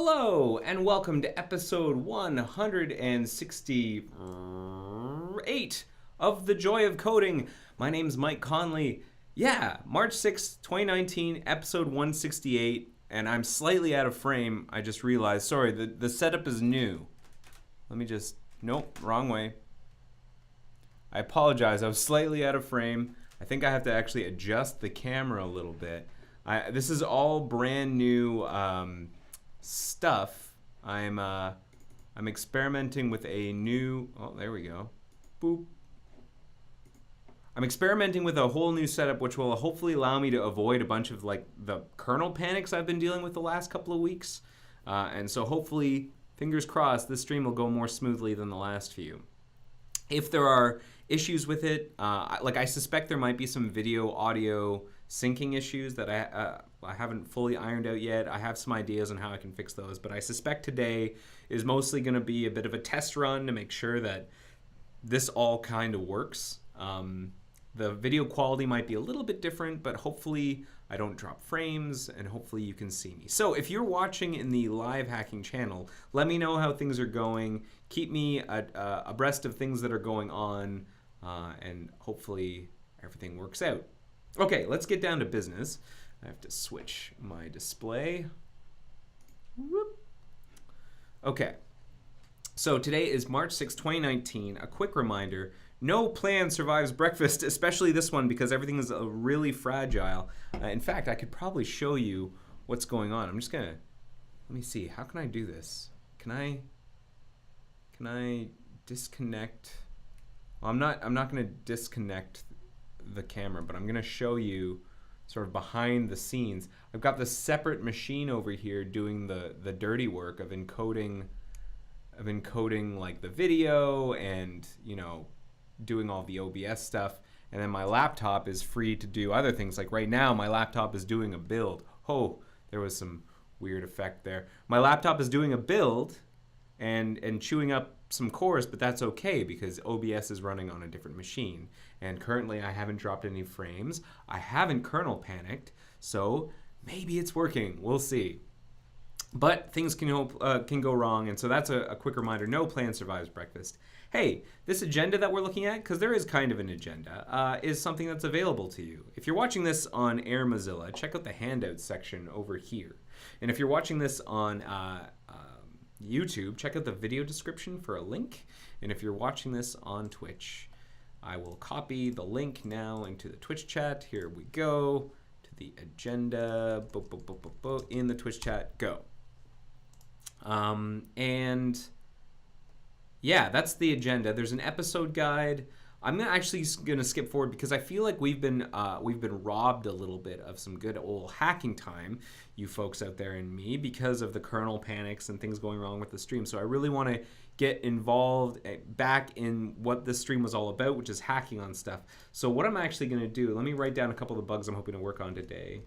Hello, and welcome to episode 168 of The Joy of Coding. My name's Mike Conley. Yeah, March 6th, 2019, episode 168, and I'm slightly out of frame. I just realized, sorry, the setup is new. Let me just, nope, wrong way. I apologize, I was slightly out of frame. I think I have to actually adjust the camera a little bit. This is all brand new stuff. I'm experimenting with a new, oh, there we go. Boop. I'm experimenting with a whole new setup which will hopefully allow me to avoid a bunch of like the kernel panics I've been dealing with the last couple of weeks. And so hopefully, fingers crossed, this stream will go more smoothly than the last few. If there are issues with it, I suspect there might be some video audio syncing issues that I haven't fully ironed out yet. I have some ideas on how I can fix those, but I suspect today is mostly going to be a bit of a test run to make sure that this all kind of works. The video quality might be a little bit different, but hopefully I don't drop frames and hopefully you can see me. So if you're watching in the live hacking channel, let me know how things are going. Keep me abreast of things that are going on, and hopefully everything works out. Okay, let's get down to business. I have to switch my display. Whoop. Okay, so today is March 6, 2019. A quick reminder, no plan survives breakfast, especially this one because everything is really fragile. In fact, I could probably show you what's going on. I'm just gonna, let me see, how can I do this? Can I disconnect? Well, I'm not gonna disconnect the camera, but I'm gonna show you sort of behind the scenes. I've got this separate machine over here doing the dirty work of encoding like the video and, you know, doing all the OBS stuff. And then my laptop is free to do other things. Like right now, my laptop is doing a build. Oh, there was some weird effect there. My laptop is doing a build and chewing up some cores, but that's okay because OBS is running on a different machine. And currently I haven't dropped any frames. I haven't kernel panicked, so maybe it's working. We'll see. But things can go wrong, and so that's a quick reminder. No plan survives breakfast. Hey, this agenda that we're looking at, because there is kind of an agenda, is something that's available to you. If you're watching this on Air Mozilla, check out the handouts section over here. And if you're watching this on YouTube, check out the video description for a link. And if you're watching this on Twitch, I will copy the link now into the Twitch chat. Here we go to the agenda. In the Twitch chat, go. And yeah, that's the agenda. There's an episode guide. I'm actually gonna skip forward because I feel like we've been robbed a little bit of some good old hacking time, you folks out there and me, because of the kernel panics and things going wrong with the stream. So I really want to get involved back in what this stream was all about, which is hacking on stuff. So what I'm actually gonna do, let me write down a couple of the bugs I'm hoping to work on today.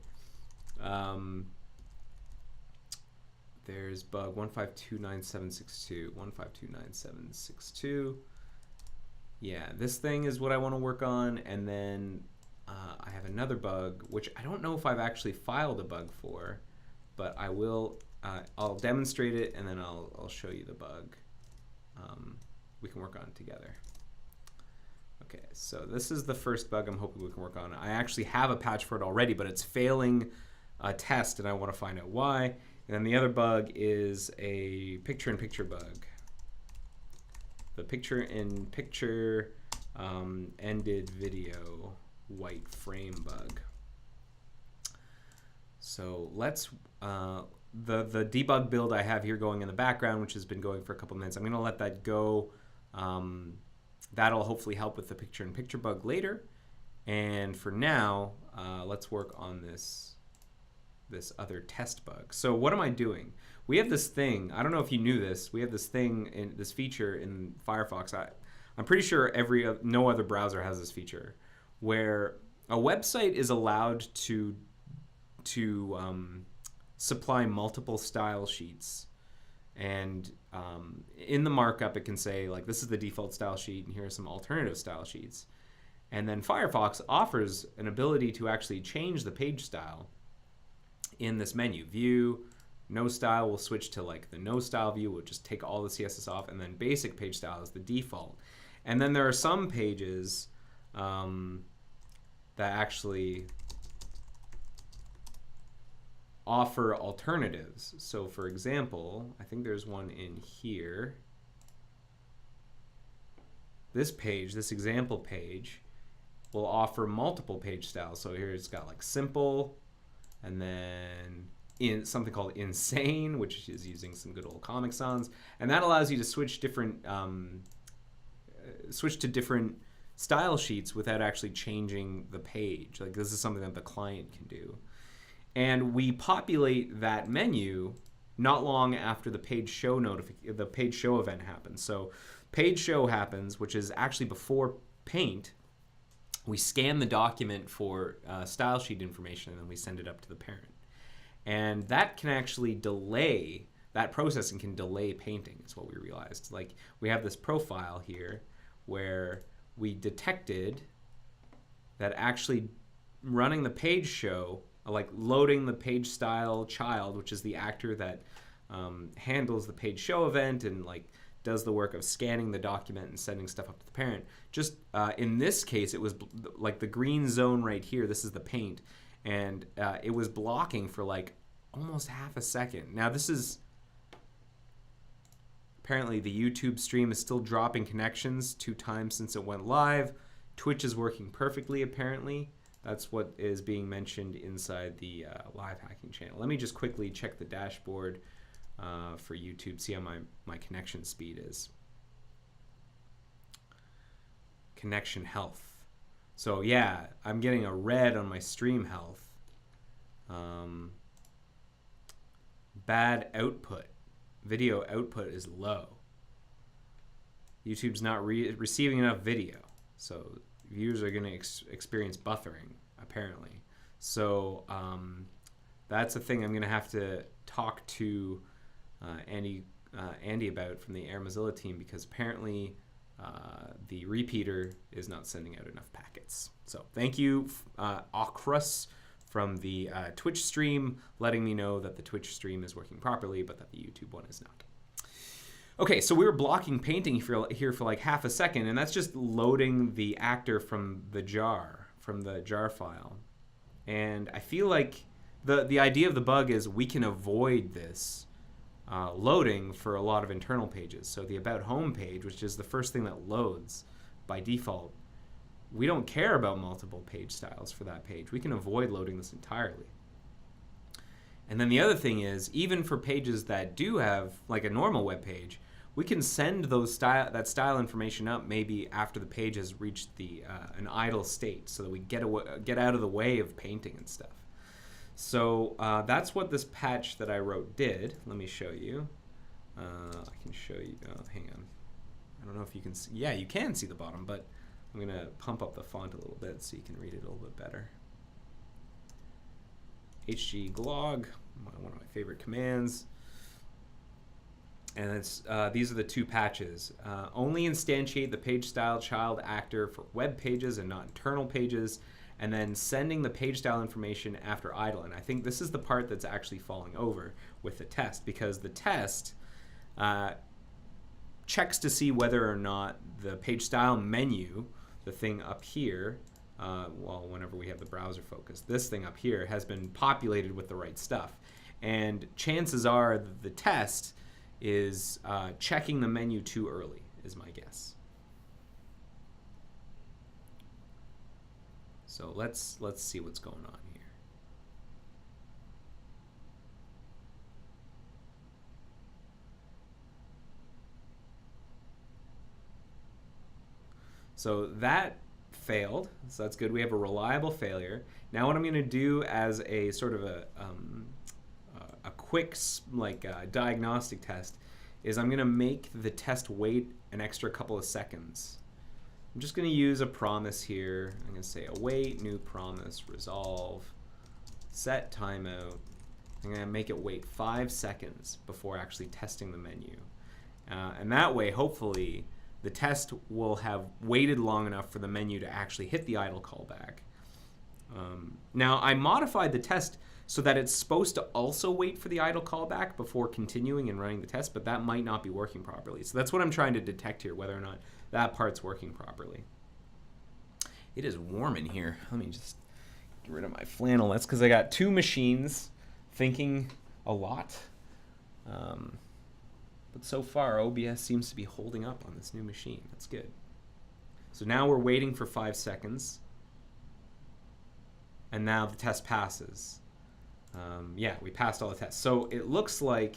There's bug 1529762, 1529762. Yeah, this thing is what I want to work on, and then I have another bug, which I don't know if I've actually filed a bug for, but I will. I'll demonstrate it, and then I'll show you the bug. We can work on it together. Okay, so this is the first bug I'm hoping we can work on. I actually have a patch for it already, but it's failing a test, and I want to find out why. And then the other bug is a picture-in-picture bug. The picture-in-picture ended video white frame bug. So let's, the debug build I have here going in the background, which has been going for a couple minutes, I'm gonna let that go. That'll hopefully help with the picture-in-picture bug later. And for now, let's work on this other test bug. So what am I doing? We have this thing, I don't know if you knew this, we have this thing, in this feature in Firefox. I'm pretty sure no other browser has this feature, where a website is allowed to supply multiple style sheets. And in the markup it can say, like, this is the default style sheet and here are some alternative style sheets. And then Firefox offers an ability to actually change the page style in this menu, View, No style will switch to like the no style view. We'll just take all the CSS off, and then basic page style is the default. And then there are some pages that actually offer alternatives. So for example, I think there's one in here. This page, this example page, will offer multiple page styles. So here it's got like simple, and then in something called insane, which is using some good old Comic Sans, and that allows you to switch different switch to different style sheets without actually changing the page. Like this is something that the client can do. And we populate that menu not long after the page show event happens. So page show happens, which is actually before paint. We scan the document for style sheet information, and then we send it up to the parent. And that can actually delay, that processing can delay painting, is what we realized. Like we have this profile here where we detected that actually running the page show, like loading the page style child, which is the actor that handles the page show event and like does the work of scanning the document and sending stuff up to the parent. Just in this case, it was like the green zone right here. This is the paint, and it was blocking for like almost half a second. Now this is apparently the YouTube stream is still dropping connections 2 times since it went live. Twitch is working perfectly apparently. That's what is being mentioned inside the live hacking channel. Let me just quickly check the dashboard for YouTube, see how my connection speed is. Connection health. So yeah, I'm getting a red on my stream health. Bad output. Video output is low. YouTube's not receiving enough video. So viewers are going to experience buffering, apparently. So that's a thing I'm going to have to talk to Andy about from the Air Mozilla team, because apparently the repeater is not sending out enough packets. So thank you, Akrus, from the Twitch stream, letting me know that the Twitch stream is working properly, but that the YouTube one is not. Okay, so we were blocking painting here for like half a second, and that's just loading the actor from the jar file. And I feel like the idea of the bug is we can avoid this loading for a lot of internal pages. So the About Home page, which is the first thing that loads by default, we don't care about multiple page styles for that page. We can avoid loading this entirely. And then the other thing is, even for pages that do have like a normal web page, we can send that style information up maybe after the page has reached an idle state, so that we get out of the way of painting and stuff. So that's what this patch that I wrote did. Let me show you. I can show you. Hang on. I don't know if you can see. Yeah, you can see the bottom, but I'm going to pump up the font a little bit so you can read it a little bit better. hgglog, one of my favorite commands. And it's these are the 2 patches. Only instantiate the page style child actor for web pages and not internal pages, and then sending the page style information after idle. And I think this is the part that's actually falling over with the test, because the test checks to see whether or not the page style menu, the thing up here, well, whenever we have the browser focused, this thing up here has been populated with the right stuff. And chances are that the test is checking the menu too early, is my guess. So let's see what's going on here. So that failed, so that's good. We have a reliable failure. Now what I'm going to do as a sort of a quick diagnostic test is I'm going to make the test wait an extra couple of seconds. I'm just going to use a promise here. I'm going to say await, new promise, resolve, set timeout. I'm going to make it wait 5 seconds before actually testing the menu. And that way, hopefully, the test will have waited long enough for the menu to actually hit the idle callback. Now, I modified the test so that it's supposed to also wait for the idle callback before continuing and running the test, but that might not be working properly. So that's what I'm trying to detect here, whether or not that part's working properly. It is warm in here. Let me just get rid of my flannel. That's because I got two machines thinking a lot. But so far, OBS seems to be holding up on this new machine. That's good. So now we're waiting for 5 seconds. And now the test passes. Yeah, we passed all the tests. So it looks like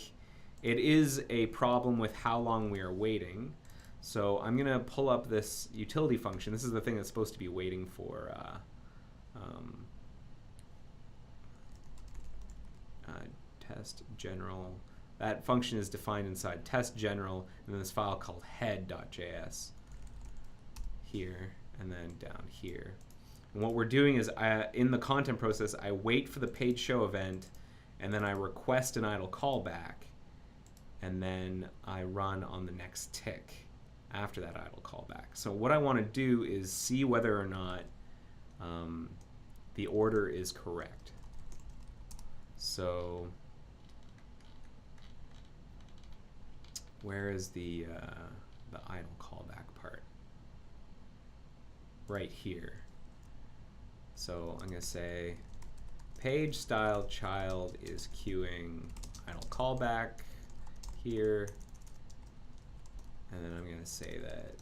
it is a problem with how long we are waiting. So I'm going to pull up this utility function. This is the thing that's supposed to be waiting for test general. That function is defined inside test general, and then this file called head.js here, and then down here. And what we're doing is, in the content process, I wait for the page show event, and then I request an idle callback, and then I run on the next tick after that idle callback. So what I want to do is see whether or not the order is correct. So where is the idle callback part? Right here. So I'm going to say page style child is queuing idle callback here. And then I'm going to say that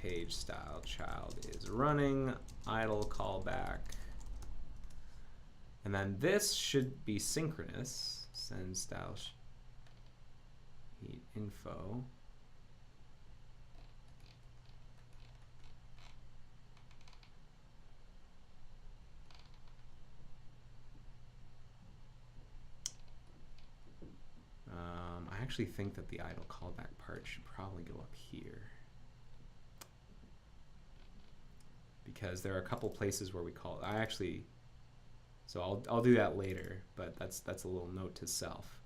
page style child is running idle callback. And then this should be synchronous. Send style sheet info. I actually think that the idle callback part should probably go up here, because there are a couple places where we call it. So I'll do that later, but that's a little note to self.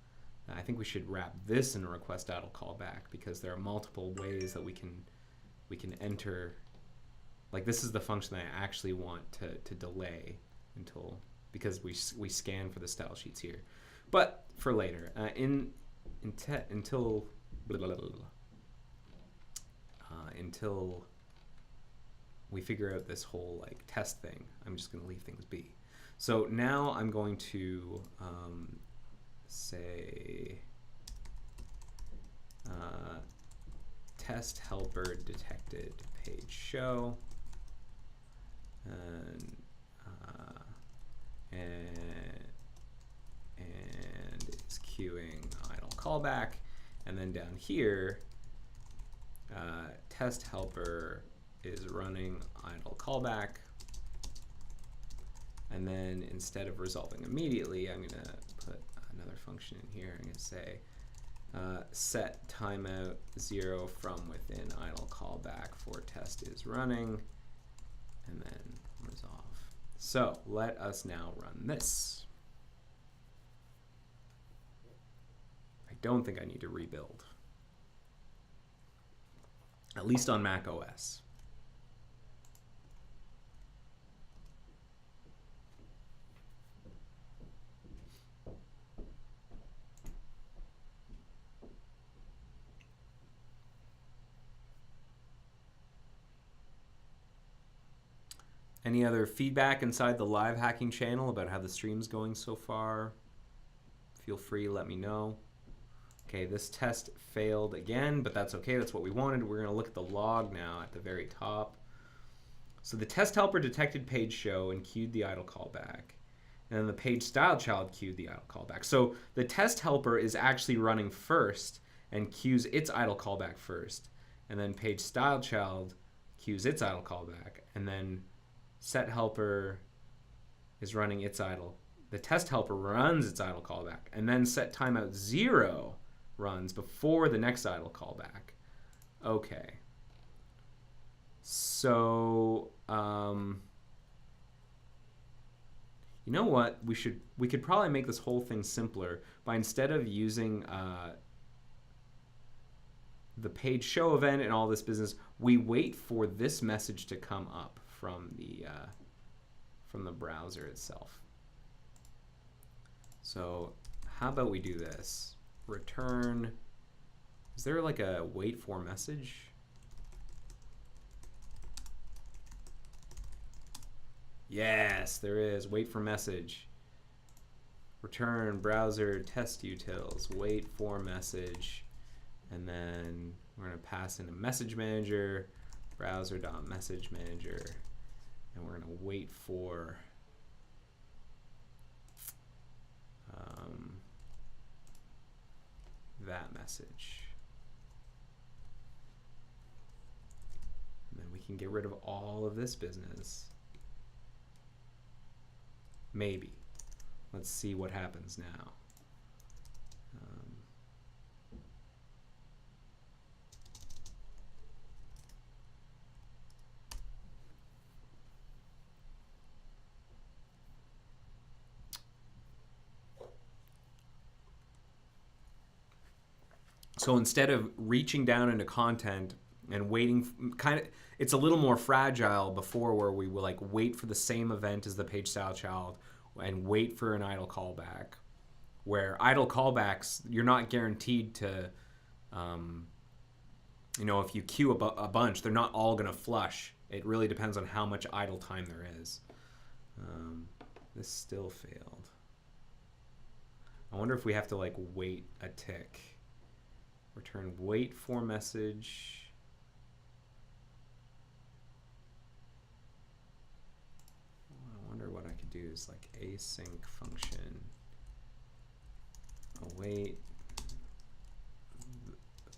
I think we should wrap this in a request idle callback, because there are multiple ways that we can enter. Like, this is the function that I actually want to delay until, because we scan for the style sheets here. But for later, until we figure out this whole like test thing, I'm just going to leave things be. So now I'm going to say test helper detected page show, and it's queuing idle callback, and then down here test helper is running idle callback, and then instead of resolving immediately, I'm going to put another function in here. I'm going to say set timeout 0 from within idle callback for test is running, and then resolve. So let us now run this. I don't think I need to rebuild, at least on Mac OS. Any other feedback inside the live hacking channel about how the stream's going so far? Feel free, let me know. Okay, this test failed again, but that's okay. That's what we wanted. We're going to look at the log now at the very top. So the test helper detected page show and queued the idle callback. And then the page style child queued the idle callback. So the test helper is actually running first and queues its idle callback first. And then page style child queues its idle callback. And then set helper is running its idle. The test helper runs its idle callback, and then set timeout 0 runs before the next idle callback. Okay. So, you know what? We could probably make this whole thing simpler by, instead of using the page show event and all this business, we wait for this message to come up from the browser itself. So how about we do this? Return, is there like a wait for message? Yes, there is. Wait for message. Return browser test utils, wait for message, and then we're going to pass in a message manager, browser.message manager, and we're going to wait for that message. And then we can get rid of all of this business. Maybe. Let's see what happens now. So instead of reaching down into content and waiting, it's a little more fragile before, where we will like wait for the same event as the page style child and wait for an idle callback, where idle callbacks, you're not guaranteed to, if you queue a bunch, they're not all going to flush. It really depends on how much idle time there is. This still failed. I wonder if we have to like wait a tick. Return wait for message. I wonder what I could do is like async function await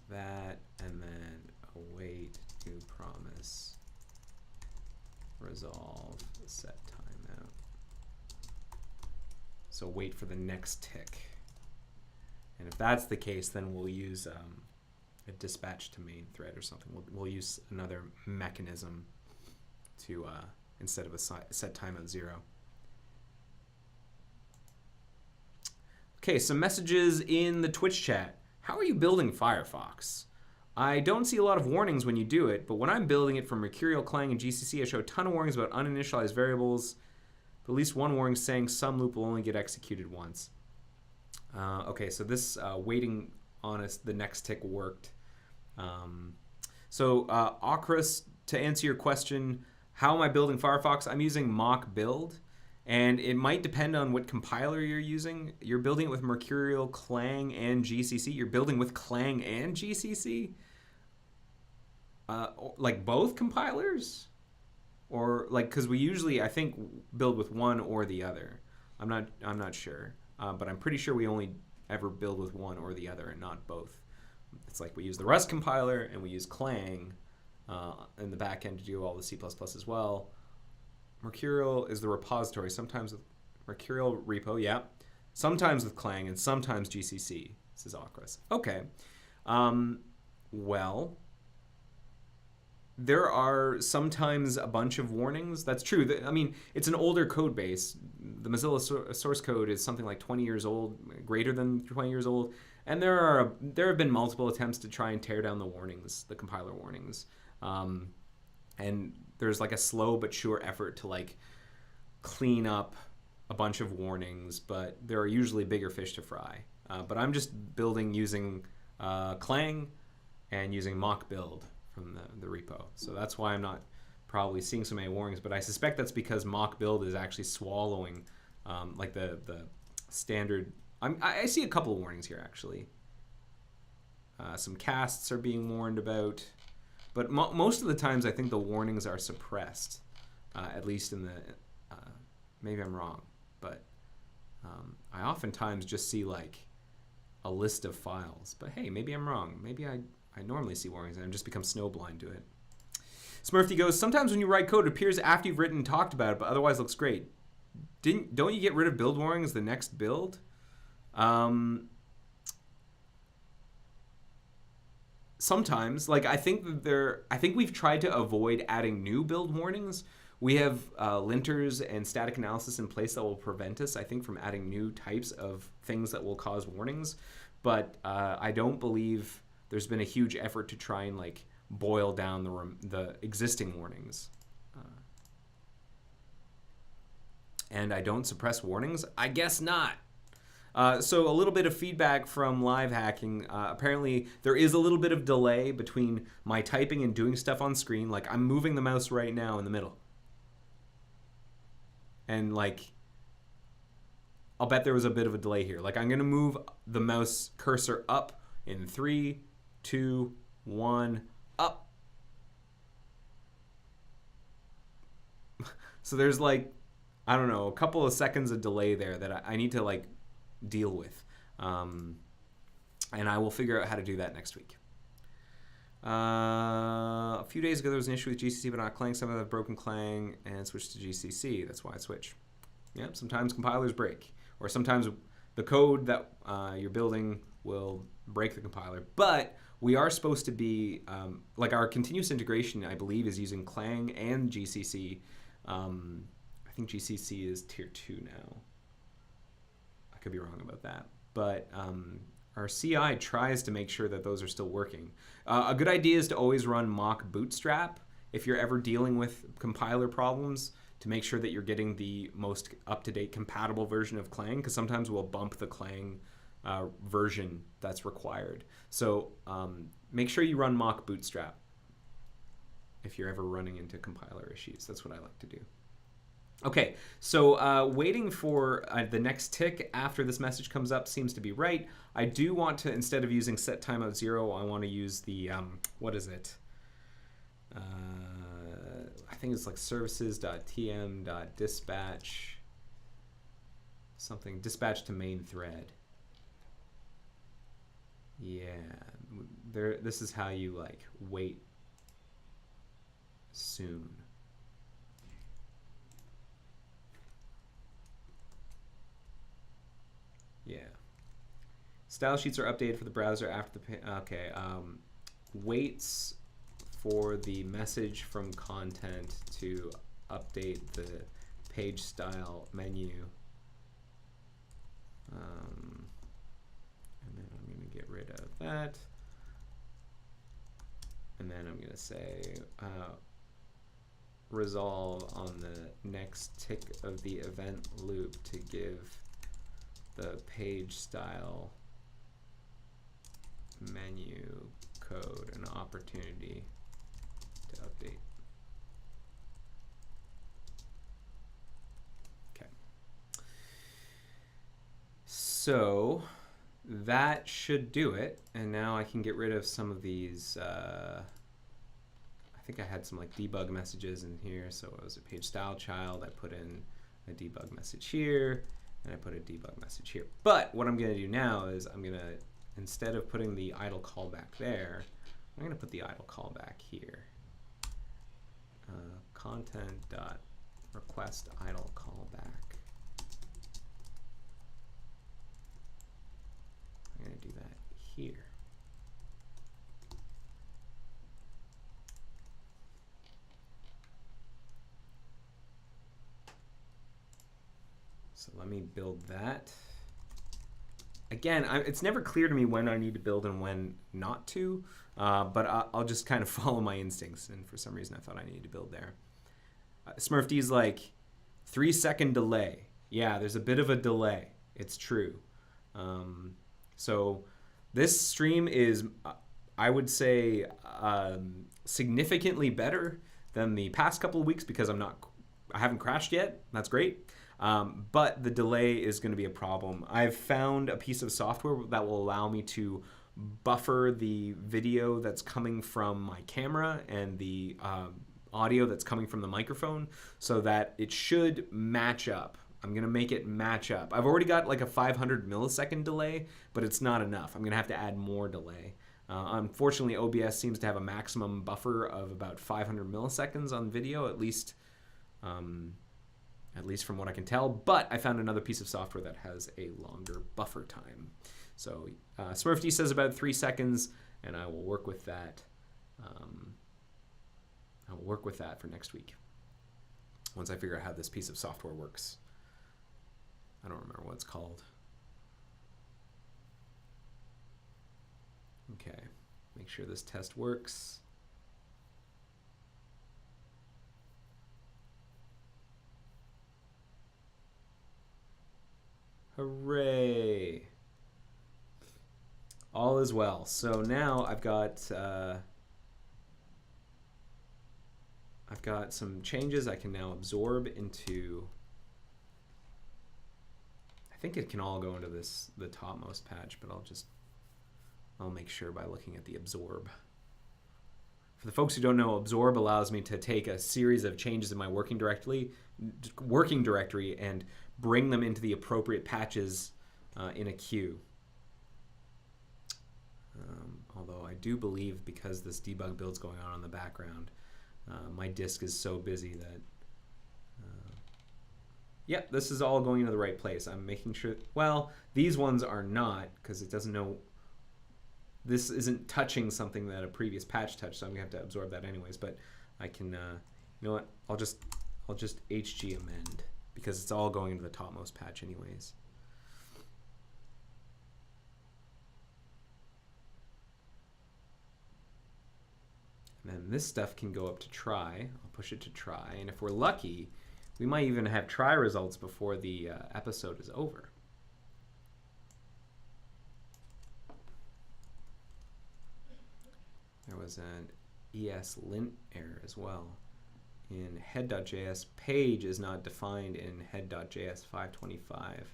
that, and then await new promise resolve set timeout. So wait for the next tick. And if that's the case, then we'll use a dispatch to main thread or something. We'll use another mechanism to instead of a set timeout 0. Okay, some messages in the Twitch chat. How are you building Firefox? I don't see a lot of warnings when you do it, but when I'm building it from Mercurial, Clang, and GCC, I show a ton of warnings about uninitialized variables. But at least one warning saying some loop will only get executed once. Okay, so this waiting on the next tick worked. Akris, to answer your question, how am I building Firefox? I'm using mock build, and it might depend on what compiler you're using. You're building it with Mercurial, Clang, and GCC. You're building with Clang and GCC? Like both compilers? Or like, because we usually, I think, build with one or the other. I'm not sure. But I'm pretty sure we only ever build with one or the other and not both. It's like we use the Rust compiler and we use Clang in the back end to do all the C++ as well. Mercurial is the repository, sometimes with Mercurial repo, yeah. Sometimes with Clang and sometimes GCC, says Akris. Okay. Well, there are sometimes a bunch of warnings. That's true. I mean, it's an older code base. The Mozilla source code is something like 20 years old, greater than 20 years old. And there have been multiple attempts to try and tear down the warnings, the compiler warnings. And there's like a slow but sure effort to like clean up a bunch of warnings, but there are usually bigger fish to fry. But I'm just building using Clang and using mock build from the repo. So that's why I'm not probably seeing so many warnings, but I suspect that's because mock build is actually swallowing like the standard. I see a couple of warnings here actually. Some casts are being warned about, but most of the times I think the warnings are suppressed, at least in the, maybe I'm wrong, but I oftentimes just see like a list of files, but hey, maybe I'm wrong. Maybe I normally see warnings and I've just become snowblind to it. Smurfy goes, sometimes when you write code, it appears after you've written and talked about it, but otherwise looks great. Don't you get rid of build warnings the next build? Sometimes, like I think we've tried to avoid adding new build warnings. We have linters and static analysis in place that will prevent us, I think, from adding new types of things that will cause warnings. But I don't believe there's been a huge effort to try and like boil down the existing warnings. And I don't suppress warnings? I guess not. So a little bit of feedback from live hacking. Apparently, there is a little bit of delay between my typing and doing stuff on screen. Like, I'm moving the mouse right now in the middle. And, like, I'll bet there was a bit of a delay here. Like, I'm going to move the mouse cursor up in 3, 2, 1, up. So there's, like, I don't know, a couple of seconds of delay there that I need to, like, deal with. And I will figure out how to do that next week. A few days ago, there was an issue with GCC but not Clang. Some of the broken Clang and switched to GCC. That's why I switched. Yeah, sometimes compilers break. Or sometimes the code that you're building will break the compiler. But we are supposed to be, like our continuous integration, I believe, is using Clang and GCC. I think GCC is tier 2 now. I could be wrong about that. But our CI tries to make sure that those are still working. A good idea is to always run mock bootstrap if you're ever dealing with compiler problems, to make sure that you're getting the most up-to-date compatible version of Clang, because sometimes we'll bump the Clang version that's required. So make sure you run mock bootstrap if you're ever running into compiler issues. That's what I like to do. Okay, so waiting for the next tick after this message comes up seems to be right. I do want to, instead of using set timeout 0, I want to use the, what is it? I think it's like services.tm.dispatch, something, dispatch to main thread. Yeah, this is how you like wait soon. Yeah. Style sheets are updated for the browser after the okay. Waits for the message from content to update the page style menu. And then I'm going to get rid of that. And then I'm going to say resolve on the next tick of the event loop to give the page style menu code an opportunity to update. Okay. So that should do it. And now I can get rid of some of these. I think I had some like debug messages in here. So it was a page style child. I put in a debug message here. And I put a debug message here. But what I'm going to do now is I'm going to, instead of putting the idle callback there, I'm going to put the idle callback here. Content.request idle callback. I'm going to do that here. So let me build that. Again, it's never clear to me when I need to build and when not to, but I'll just kind of follow my instincts, and for some reason I thought I needed to build there. SmurfD's like, 3-second delay. Yeah, there's a bit of a delay. It's true. So this stream is, I would say, significantly better than the past couple of weeks because I haven't crashed yet. That's great. But the delay is going to be a problem. I've found a piece of software that will allow me to buffer the video that's coming from my camera and the audio that's coming from the microphone so that it should match up. I'm going to make it match up. I've already got like a 500 millisecond delay, but it's not enough. I'm going to have to add more delay. Unfortunately, OBS seems to have a maximum buffer of about 500 milliseconds on video, at least from what I can tell, but I found another piece of software that has a longer buffer time. So SmurfD says about 3 seconds, and I will work with that. I will work with that for next week once I figure out how this piece of software works. I don't remember what it's called. Okay, make sure this test works. Hooray! All is well. So now I've got some changes I can now absorb into. I think it can all go into the topmost patch, but I'll make sure by looking at the absorb. For the folks who don't know, absorb allows me to take a series of changes in my working directory and bring them into the appropriate patches in a queue. Although I do believe, because this debug build's going on in the background, my disk is so busy that yep, this is all going into the right place. I'm making sure, well, these ones are not, because it doesn't know, this isn't touching something that a previous patch touched, so I'm gonna have to absorb that anyways, but I can, you know what, I'll just HG amend, because it's all going into the topmost patch anyways. And then this stuff can go up to try. I'll push it to try, and if we're lucky, we might even have try results before the episode is over. There was an ESLint error as well. In head.js, page is not defined in head.js 525.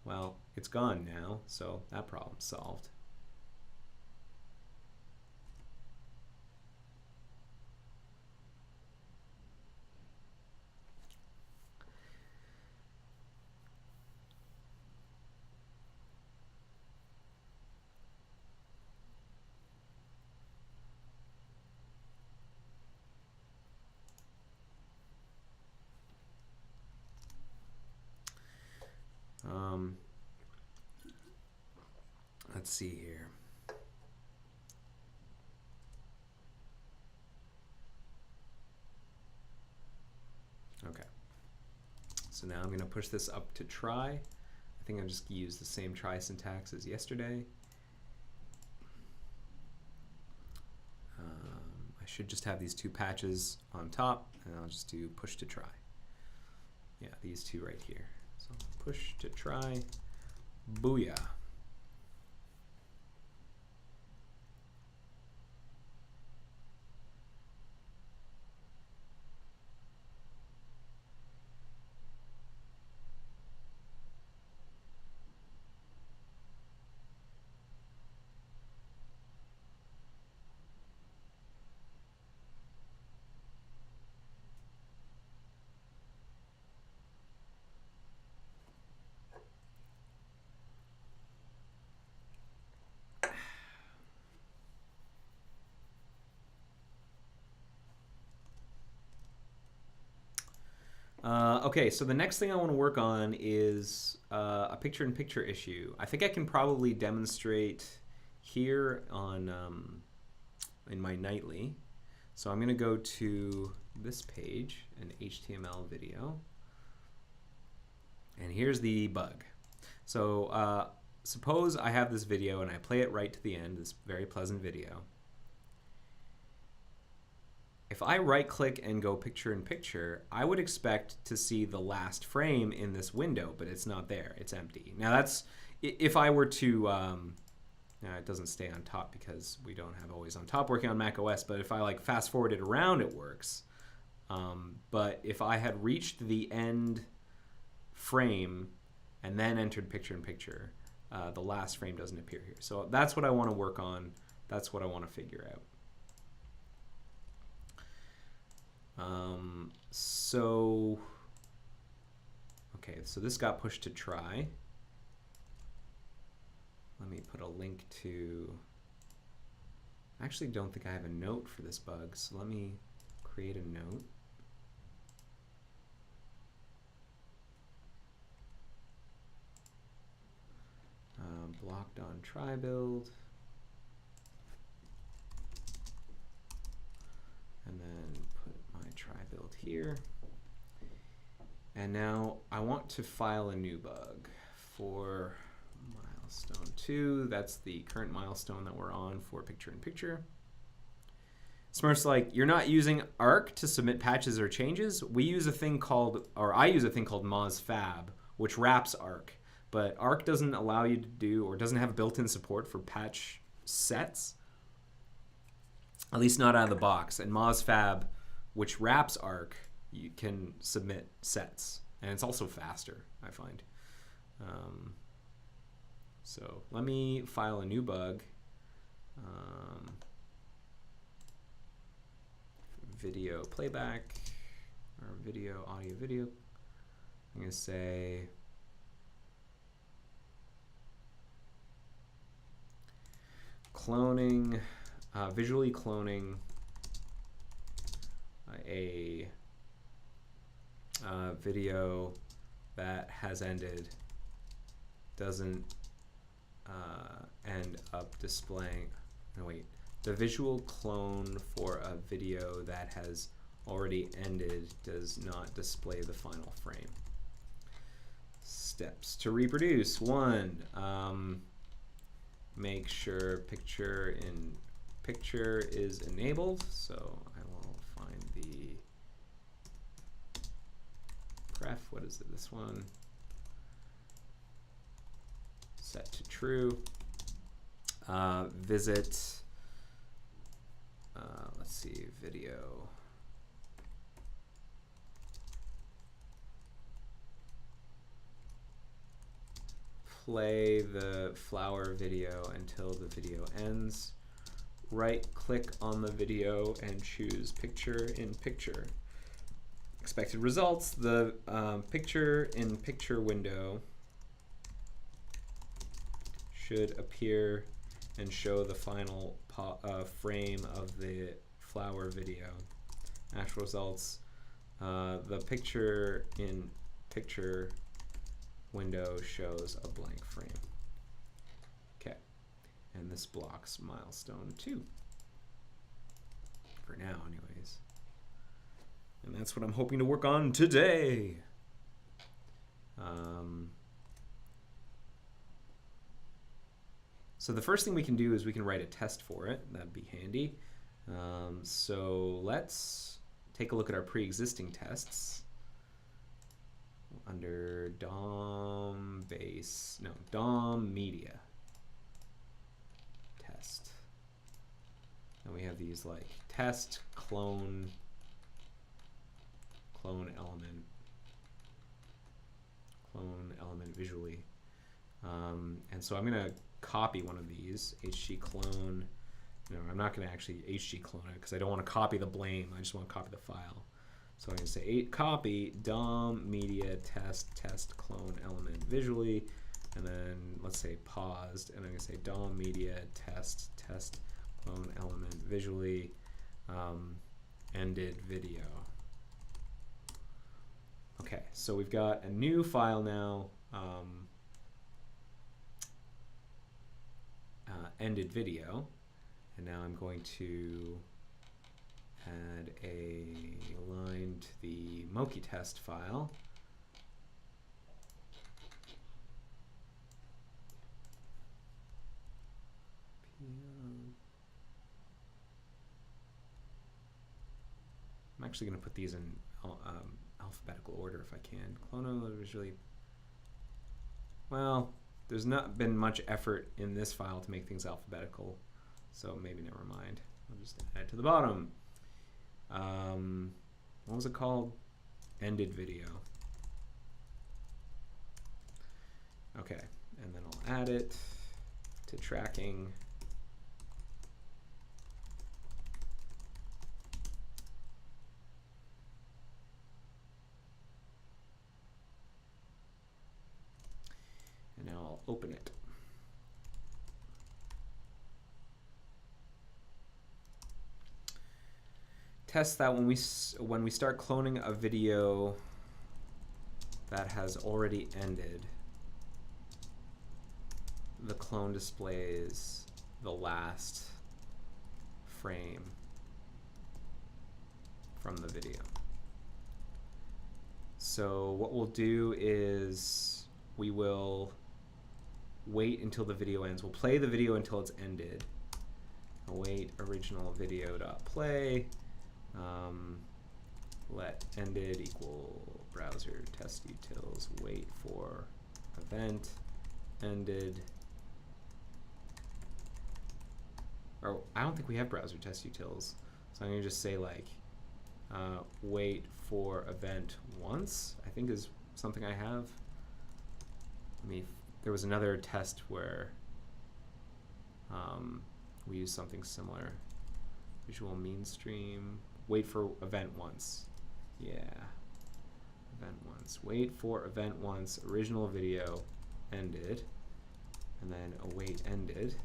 Well, it's gone now, so that problem's solved. Let's see here. Okay. So now I'm going to push this up to try. I think I'll just use the same try syntax as yesterday. I should just have these two patches on top, and I'll just do push to try. Yeah, these two right here. So push to try. Booyah. Okay, so the next thing I want to work on is a picture-in-picture issue. I think I can probably demonstrate here on in my nightly. So I'm going to go to this page, an HTML video, and here's the bug. So suppose I have this video and I play it right to the end, this very pleasant video. If I right-click and go picture-in-picture, I would expect to see the last frame in this window, but it's not there. It's empty. Now that's, if I were to, now it doesn't stay on top because we don't have always on top working on Mac OS, but if I like fast-forward it around, it works. But if I had reached the end frame and then entered picture-in-picture, the last frame doesn't appear here. So that's what I want to work on. That's what I want to figure out. Okay, so this got pushed to try. Let me put a link to, I actually don't think I have a note for this bug, so let me create a note. Blocked on try build. And then put my try build here. And now I want to file a new bug for milestone 2. That's the current milestone that we're on for picture-in-picture. Smurf's like, you're not using Arc to submit patches or changes? We use a thing called, or I use a thing called MozFab, which wraps Arc. but Arc doesn't allow you to do, or doesn't have built-in support for patch sets, at least not out of the box. And MozFab, which wraps Arc, you can submit sets, and it's also faster, I find. So let me file a new bug. Video playback, or video, audio, video. I'm going to say cloning, visually cloning a video that has ended doesn't end up displaying, no wait, the visual clone for a video that has already ended does not display the final frame. Steps to reproduce. 1, make sure picture in picture is enabled. So I will find the pref, what is it, this one? Set to true. Visit, let's see, video. Play the flower video until the video ends. Right click on the video and choose picture in picture. Expected results, the picture in picture window should appear and show the final frame of the flower video. Actual results, the picture in picture window shows a blank frame. Okay, and this blocks milestone 2. For now, anyways. And that's what I'm hoping to work on today. So the first thing we can do is we can write a test for it. That'd be handy. So let's take a look at our pre-existing tests. Under DOM base, no, DOM media test. And we have these like test, clone element, visually. And so I'm gonna copy one of these, HG clone. No, I'm not gonna actually HG clone it because I don't want to copy the blame. I just want to copy the file. So I'm going to say copy DOM media test clone element visually, and then let's say paused, and I'm going to say DOM media test clone element visually, ended video. Okay, so we've got a new file now, ended video, and now I'm going to add a line to the Moki test file. I'm actually going to put these in alphabetical order if I can. Clone visually. Well, there's not been much effort in this file to make things alphabetical, so maybe never mind. I'll just add it to the bottom. What was it called? Ended video. Okay, and then I'll add it to tracking. And now I'll open it. Test that when we start cloning a video that has already ended, the clone displays the last frame from the video. So what we'll do is we will wait until the video ends. We'll play the video until it's ended. Await original video.play. Let ended equal browser test utils wait for event ended. Or I don't think we have browser test utils, so I'm gonna just say like wait for event once, I think is something I have. There was another test where we used something similar. Visual mean stream, wait for event once. Yeah, event once. Wait for event once, original video ended, and then await ended.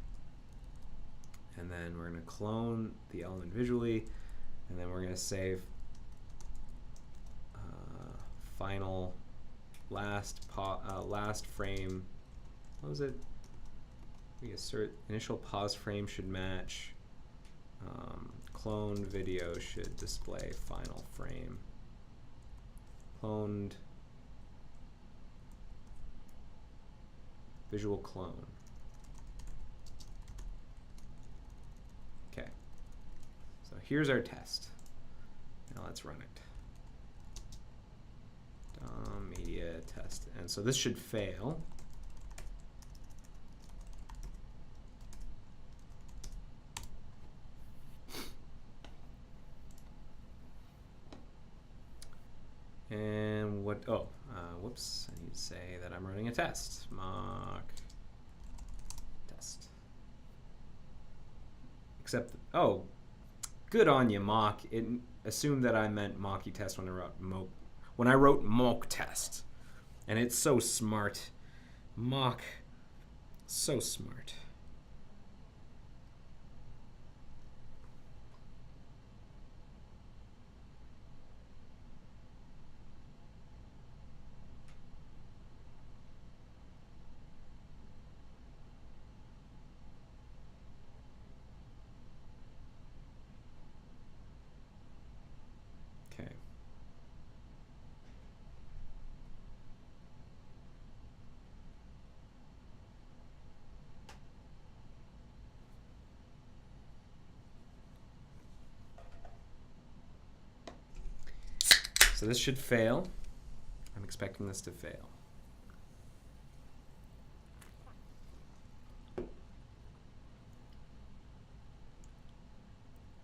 And then we're gonna clone the element visually, and then we're gonna save final last frame. What was it? We assert initial pause frame should match. Cloned video should display final frame. Cloned visual clone. Okay. So here's our test. Now let's run it. Media test. And so this should fail. And what, whoops, I need to say that I'm running a test. Mock test. Except, oh, good on you, mock. It assumed that I meant mocky test when I wrote mock test. And it's so smart. Mock, so smart. So this should fail. I'm expecting this to fail.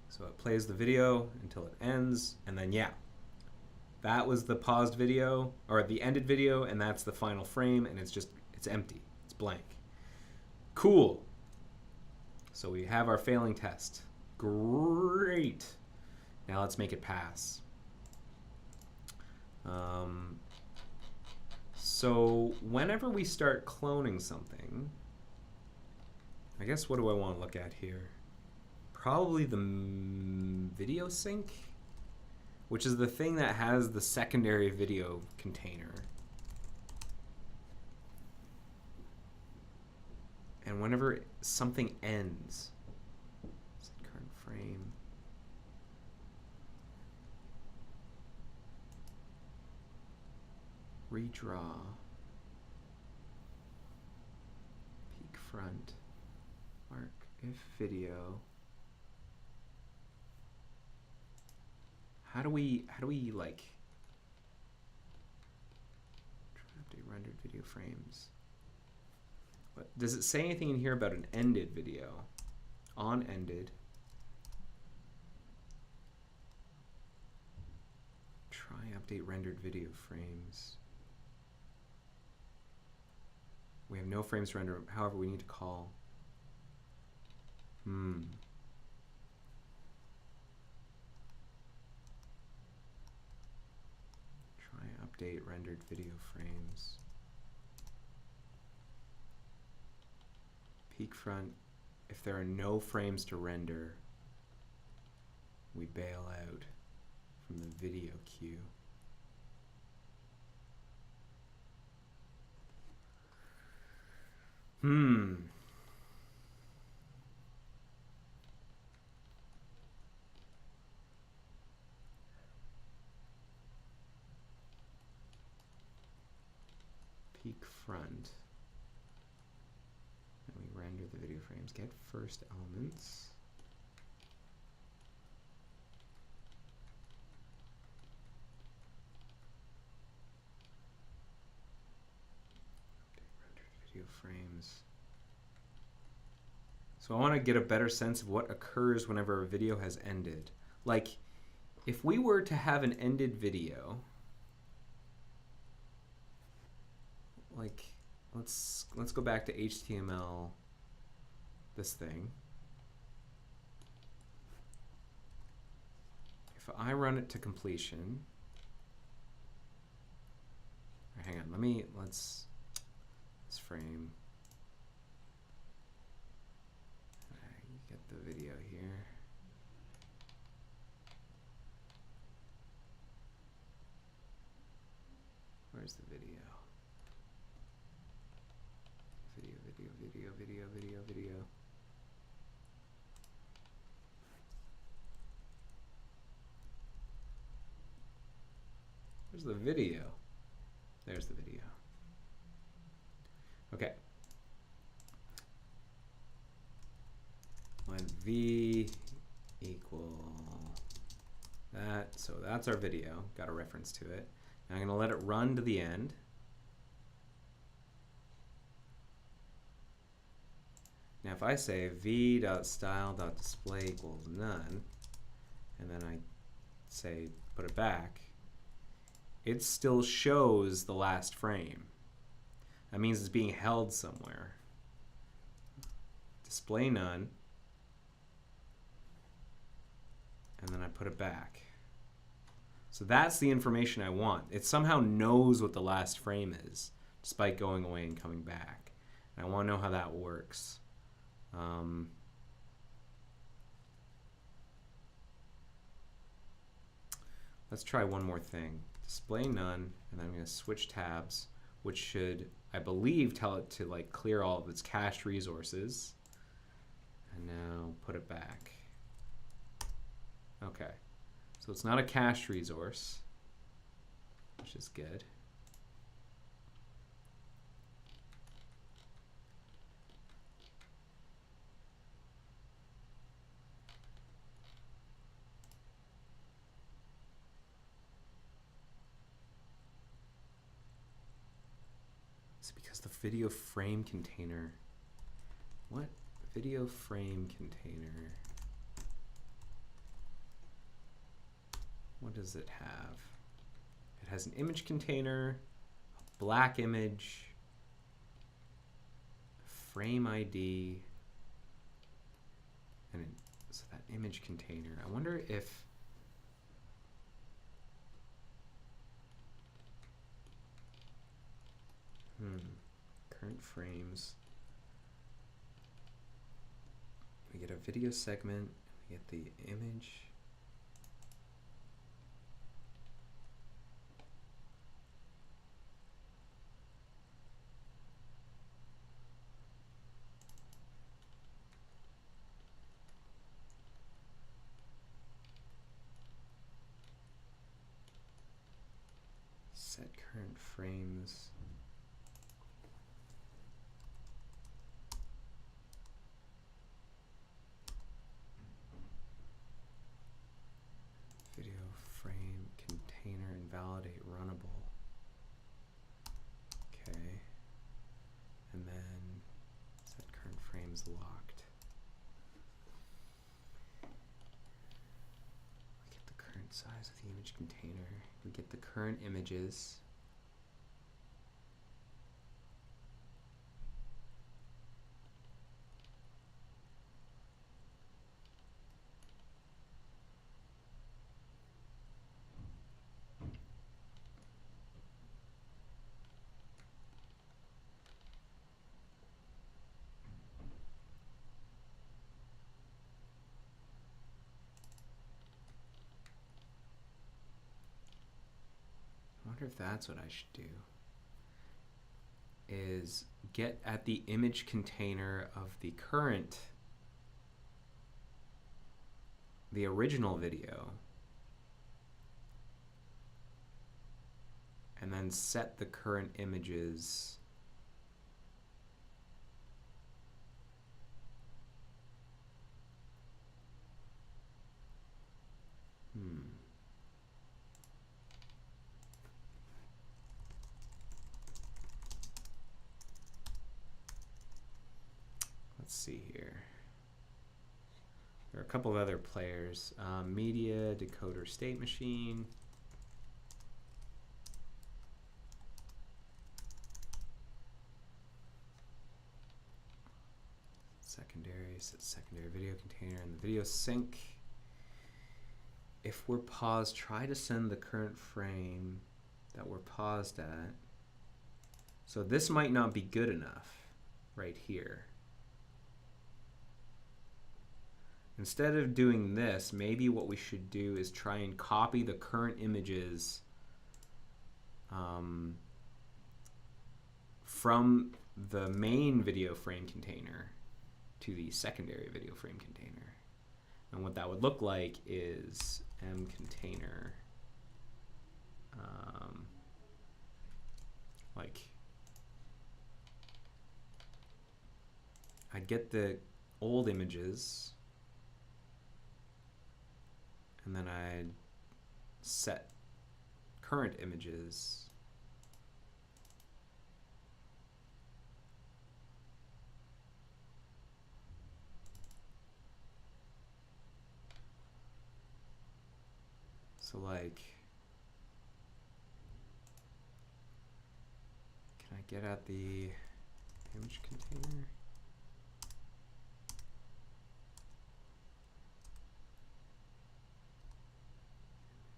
So it plays the video until it ends, and then yeah, that was the paused video, or the ended video, and that's the final frame, and it's empty, it's blank. Cool. So we have our failing test. Great. Now let's make it pass. So whenever we start cloning something, I guess what do I want to look at here? Probably the video sync, which is the thing that has the secondary video container. And whenever something ends, set current frame. Redraw, peak front, mark if video. How do we like try to update rendered video frames? What, does it say anything in here about an ended video? On ended. Try update rendered video frames. We have no frames to render, however, we need to call. Try update rendered video frames. Peak front. If there are no frames to render, we bail out from the video queue. Peak front. And we render the video frames. Get first elements. frames. So I want to get a better sense of what occurs whenever a video has ended. Like, if we were to have an ended video, like, let's go back to HTML, this thing. If I run it to completion, hang on, let's this frame. Get the video here. Where's the video? Video. Where's the video? There's the video. Okay. When v equal that, so that's our video. Got a reference to it. Now I'm going to let it run to the end. Now if I say v.style.display equals none, and then I say put it back, it still shows the last frame. That means it's being held somewhere. Display none, and then I put it back. So that's the information I want. It somehow knows what the last frame is, despite going away and coming back. And I want to know how that works. Let's try one more thing. Display none, and then I'm going to switch tabs, which should, I believe, tell it to like clear all of its cached resources. And now put it back. Okay, so it's not a cached resource, which is good. It's because the video frame container. What? Video frame container. What does it have? It has an image container, a black image, a frame ID, and so that image container. I wonder if current frames. We get a video segment, we get the image. Set current frames. Video frame container invalidate runnable. Okay. And then set current frames locked. We get the current size of the image container. We get the current images. I wonder if that's what I should do, is get at the image container of the current, the original video, and then set the current images see here. There are a couple of other players. Media, decoder, state machine. Secondary, set secondary video container and the video sync. If we're paused, try to send the current frame that we're paused at. So this might not be good enough right here. Instead of doing this, maybe what we should do is try and copy the current images from the main video frame container to the secondary video frame container. And what that would look like is mcontainer, like I'd get the old images and then I'd set current images so like, can I get at the image container?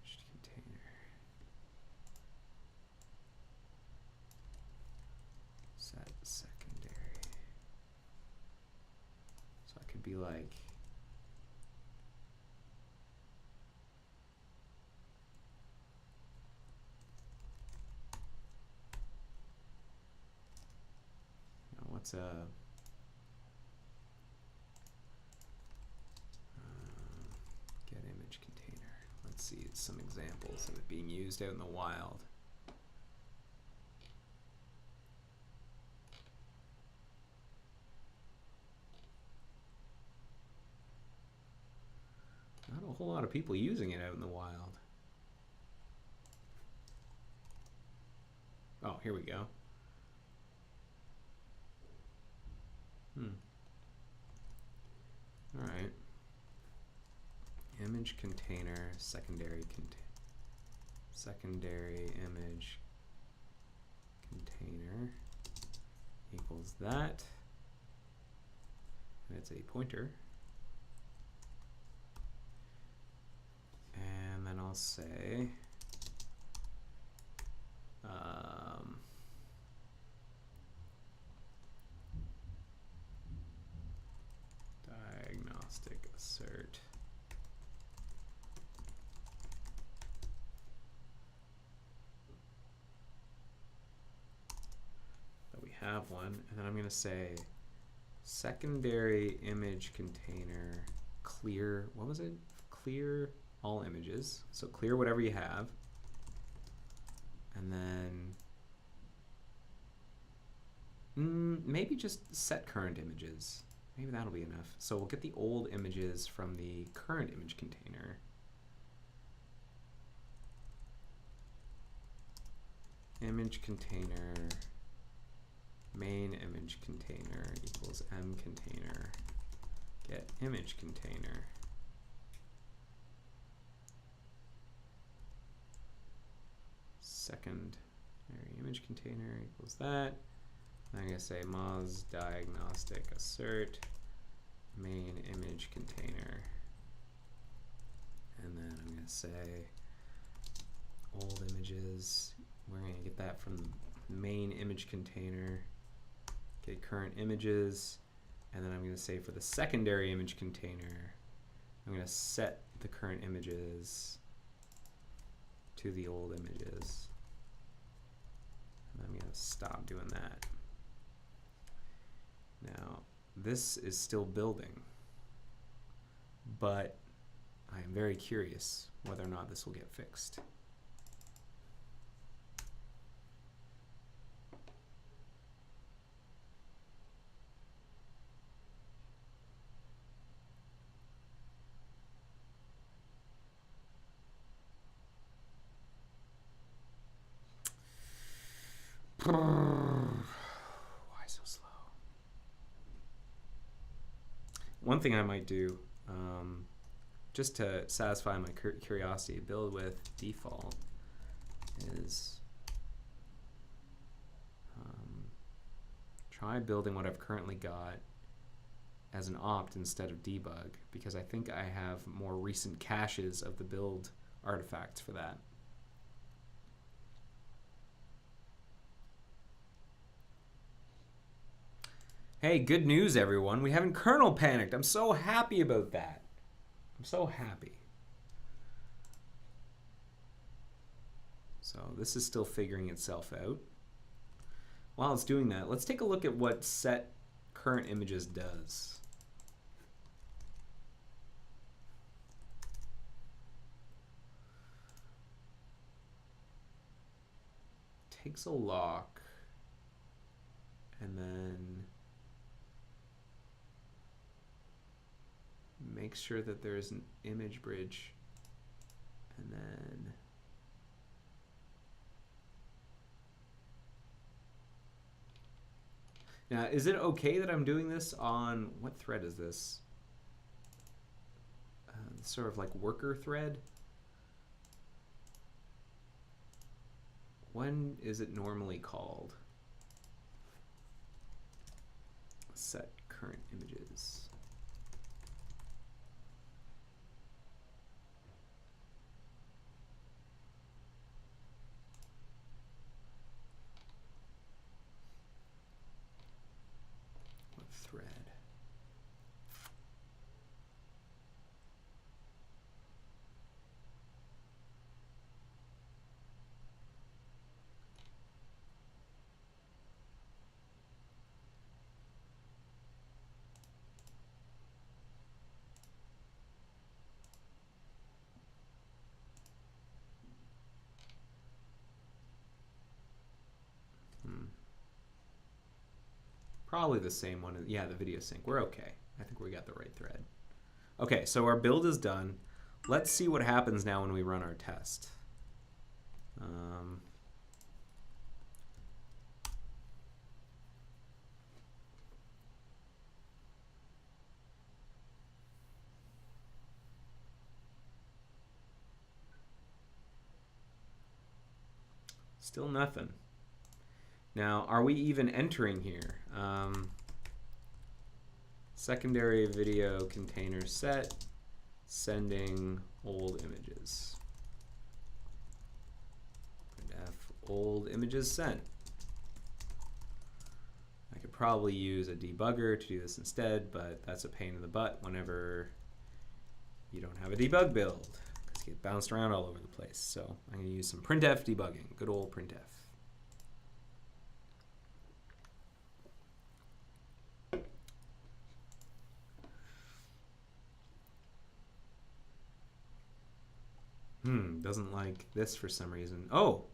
Image container. Set secondary. So I could be like, what's a get image container? Let's see some examples of it being used out in the wild. Not a whole lot of people using it out in the wild. Oh, here we go. All right. Image container, secondary image container equals that. And it's a pointer. And then I'll say diagnostic assert that we have one, and then I'm going to say secondary image container clear, what was it? Clear all images. So clear whatever you have. And then maybe just set current images. Maybe that'll be enough. So we'll get the old images from the current image container. Image container main image container equals mcontainer get image container. Secondary image container equals that. I'm going to say moz diagnostic assert main image container. And then I'm going to say old images. We're going to get that from the main image container. Get current images. And then I'm going to say for the secondary image container, I'm going to set the current images to the old images. And I'm going to stop doing that. Now, this is still building, but I am very curious whether or not this will get fixed. Why so slow? one thing I might do, just to satisfy my curiosity, build with default is try building what I've currently got as an opt instead of debug, because I think I have more recent caches of the build artifacts for that. Hey, good news, everyone. We haven't kernel panicked. I'm so happy about that. I'm so happy. So this is still figuring itself out. While it's doing that, let's take a look at what set current images does. Takes a lock and then makes sure that there's an image bridge, and then now, is it okay that I'm doing this on, what thread is this? Sort of like worker thread. When is it normally called? Set current images. What thread? Probably the same one. Yeah, the video sync. We're okay. I think we got the right thread. Okay, so our build is done. Let's see what happens now when we run our test. Still nothing. Now, are we even entering here? Secondary video container set, sending old images. Printf old images sent. I could probably use a debugger to do this instead, but that's a pain in the butt whenever you don't have a debug build, because you get bounced around all over the place. So I'm going to use some Printf debugging, good old Printf. Doesn't like this for some reason. Oh!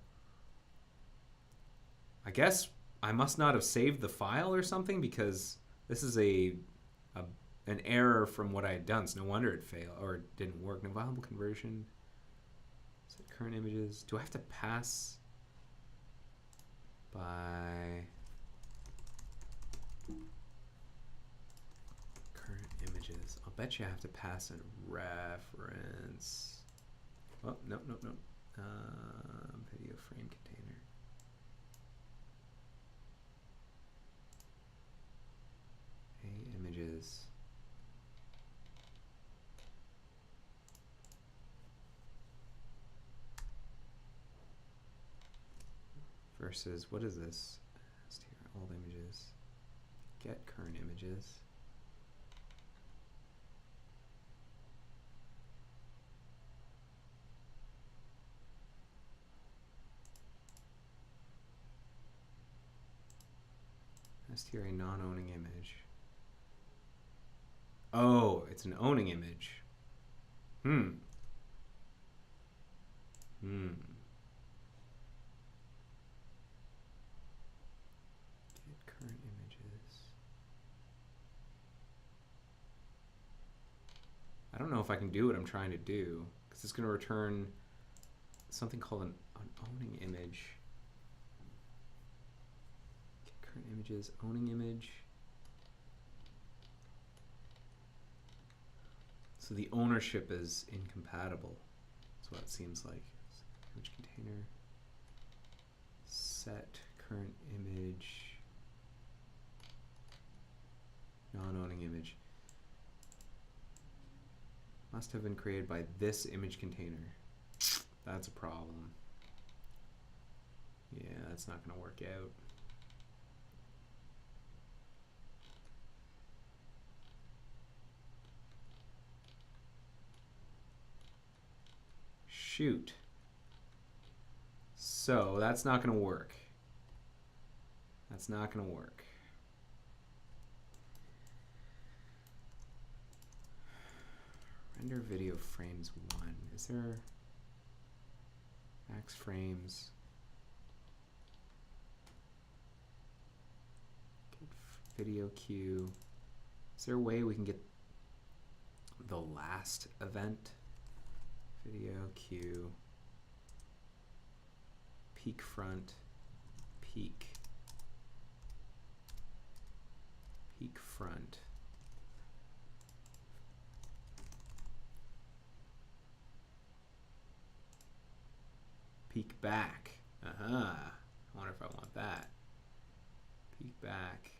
I guess I must not have saved the file or something, because this is an error from what I had done, so no wonder it failed, or it didn't work. No viable conversion. Set current images. Do I have to pass by current images? I'll bet you I have to pass a reference. Oh, no. Video frame container. Images. Versus, what is this? Old images. Get current images. Here a non-owning image. Oh, it's an owning image. Get current images. I don't know if I can do what I'm trying to do, because it's going to return something called an owning image. Images, owning image. So the ownership is incompatible. That's what it seems like. Image container, set current image, non-owning image. Must have been created by this image container. That's a problem. Yeah, that's not going to work out. Shoot. So that's not going to work. That's not going to work. Render video frames 1. Is there max frames? Get video queue. Is there a way we can get the last event? Video queue. Peak front. Peak. Peak front. Peek back. I wonder if I want that. Peek back.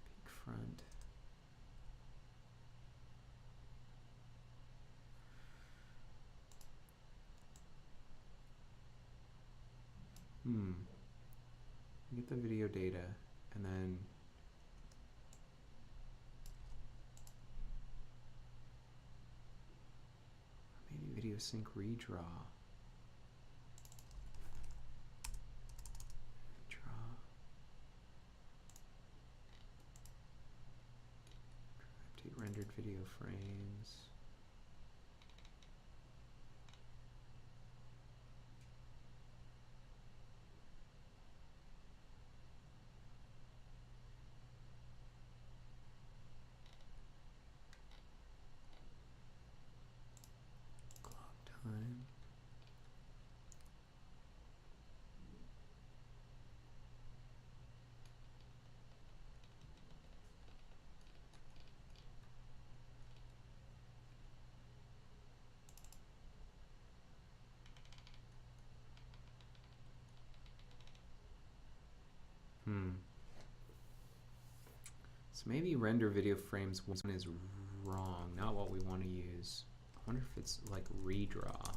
Peek front. Get the video data and then maybe video sync redraw. Update rendered video frames. Time. So maybe render video frames 1 is wrong, not what we want to use. I wonder if it's like redraw.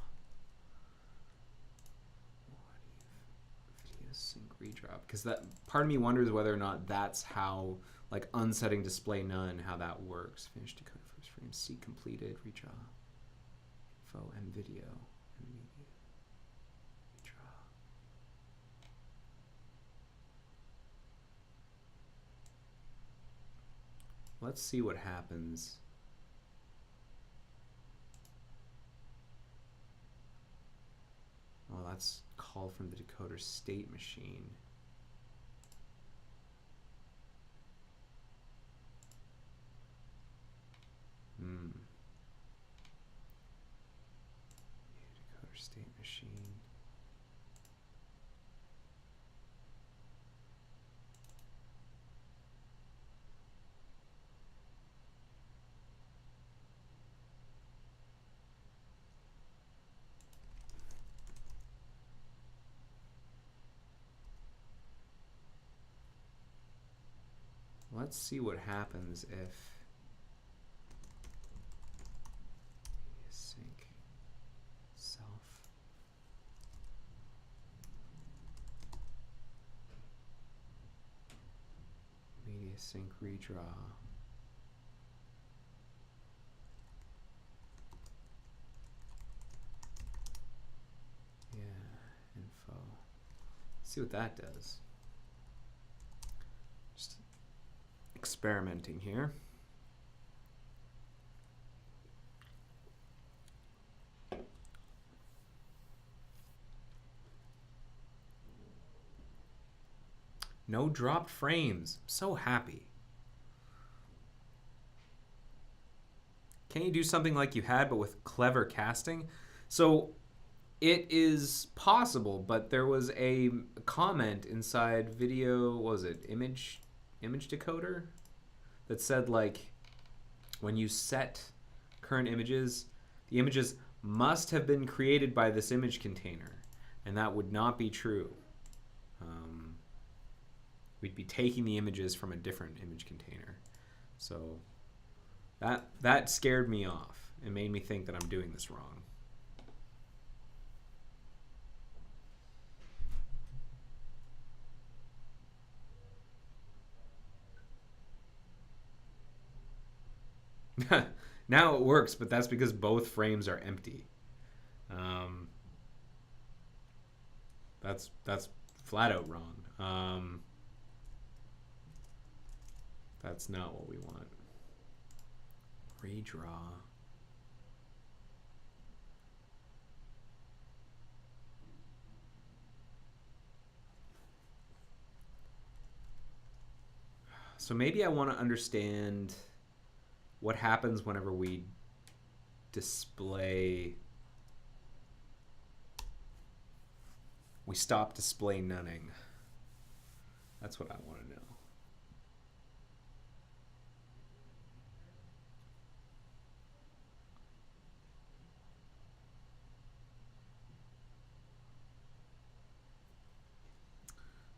Video sync redraw, because that part of me wonders whether or not that's how, like unsetting display none, how that works. Finish decode first frame, see completed, redraw, info and video, and media, redraw. Let's see what happens. Well, that's call from the decoder state machine. Decoder state machine. Let's see what happens if sync self. Media sync redraw. Yeah, info. Let's see what that does. Experimenting here. No dropped frames. I'm so happy. Can you do something like you had but with clever casting? So It is possible, but there was a comment inside video, what was it, image decoder, that said like when you set current images, the images must have been created by this image container, and that would not be true. We'd be taking the images from a different image container. So that scared me off. It made me think that I'm doing this wrong. Now it works, but that's because both frames are empty. That's flat out wrong. That's not what we want. Redraw. So maybe I want to understand what happens whenever we stop display nunning. That's what I want to know.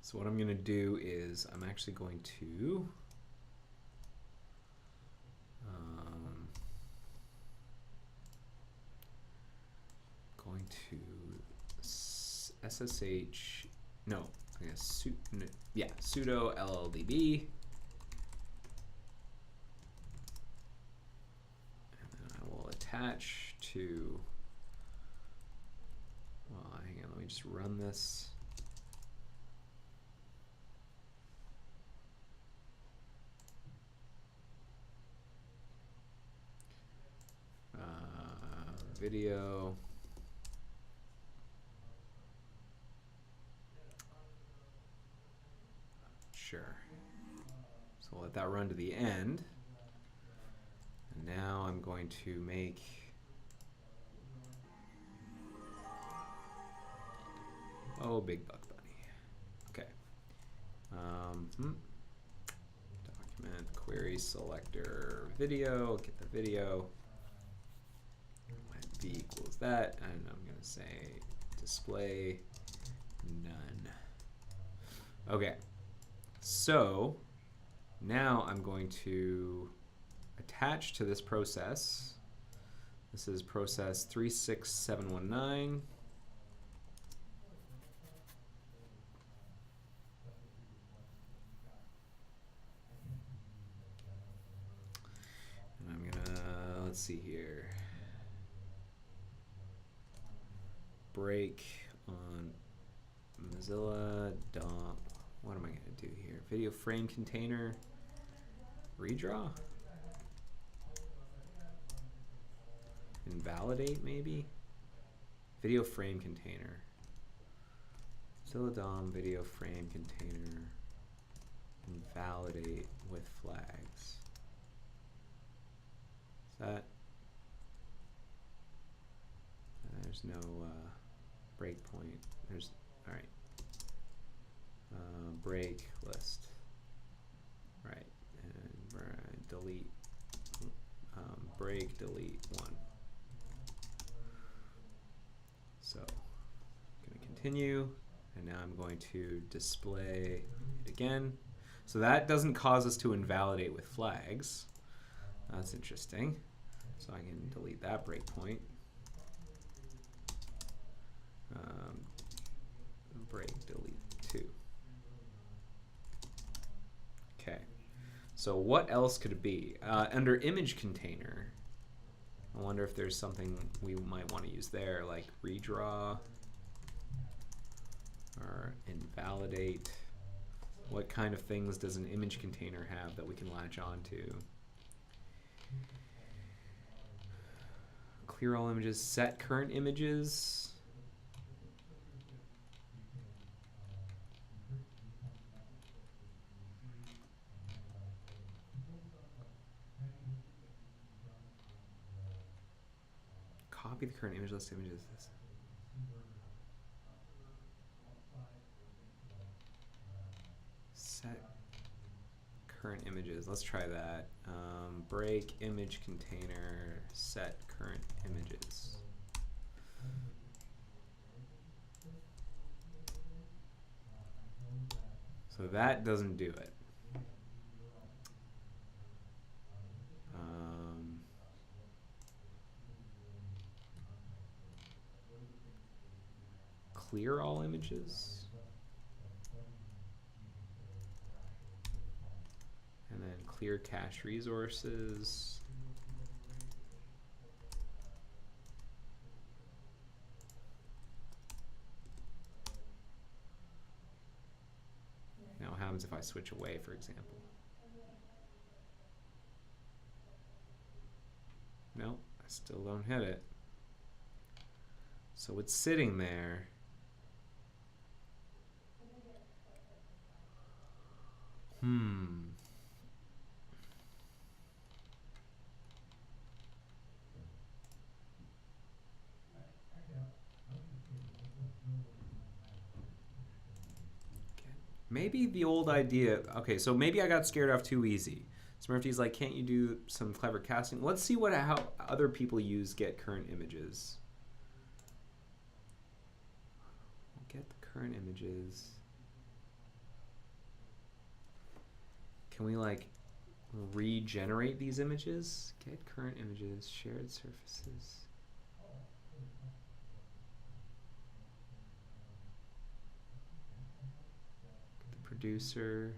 So what I'm going to do is I'm actually going to SSH, no, I guess sudo LLDB, and then I will attach to, well, hang on, let me just run this. Video. Sure. So we'll let that run to the end. And now I'm going to make Big Buck Bunny. Okay. Document query selector video. Get the video. Let b equals that, and I'm going to say display none. Okay. So now I'm going to attach to this process. This is process 36719. And I'm gonna, let's see here, break on Mozilla DOM. What am I going to do here? Video frame container, redraw, invalidate maybe, video frame container, Mozilla DOM video frame container, invalidate with flags. Is that? There's no breakpoint. There's, all right. Break list, right, and delete, break, delete 1. So I'm going to continue, and now I'm going to display it again. So that doesn't cause us to invalidate with flags. That's interesting. So I can delete that breakpoint. Break, delete 2. Okay, so what else could it be? Under image container, I wonder if there's something we might want to use there, like redraw or invalidate. What kind of things does an image container have that we can latch onto? Clear all images, set current images. Copy the current image list images. current images. Let's try that. Break image container, set current images. So that doesn't do it. Clear all images. And then clear cache resources. Now what happens if I switch away, for example? Nope, I still don't hit it. So it's sitting there. Maybe the old idea, okay, so maybe I got scared off too easy. Smurfy's like, can't you do some clever casting? Let's see how other people use get current images. We'll get the current images. Can we like regenerate these images? Get current images, shared surfaces. Producer.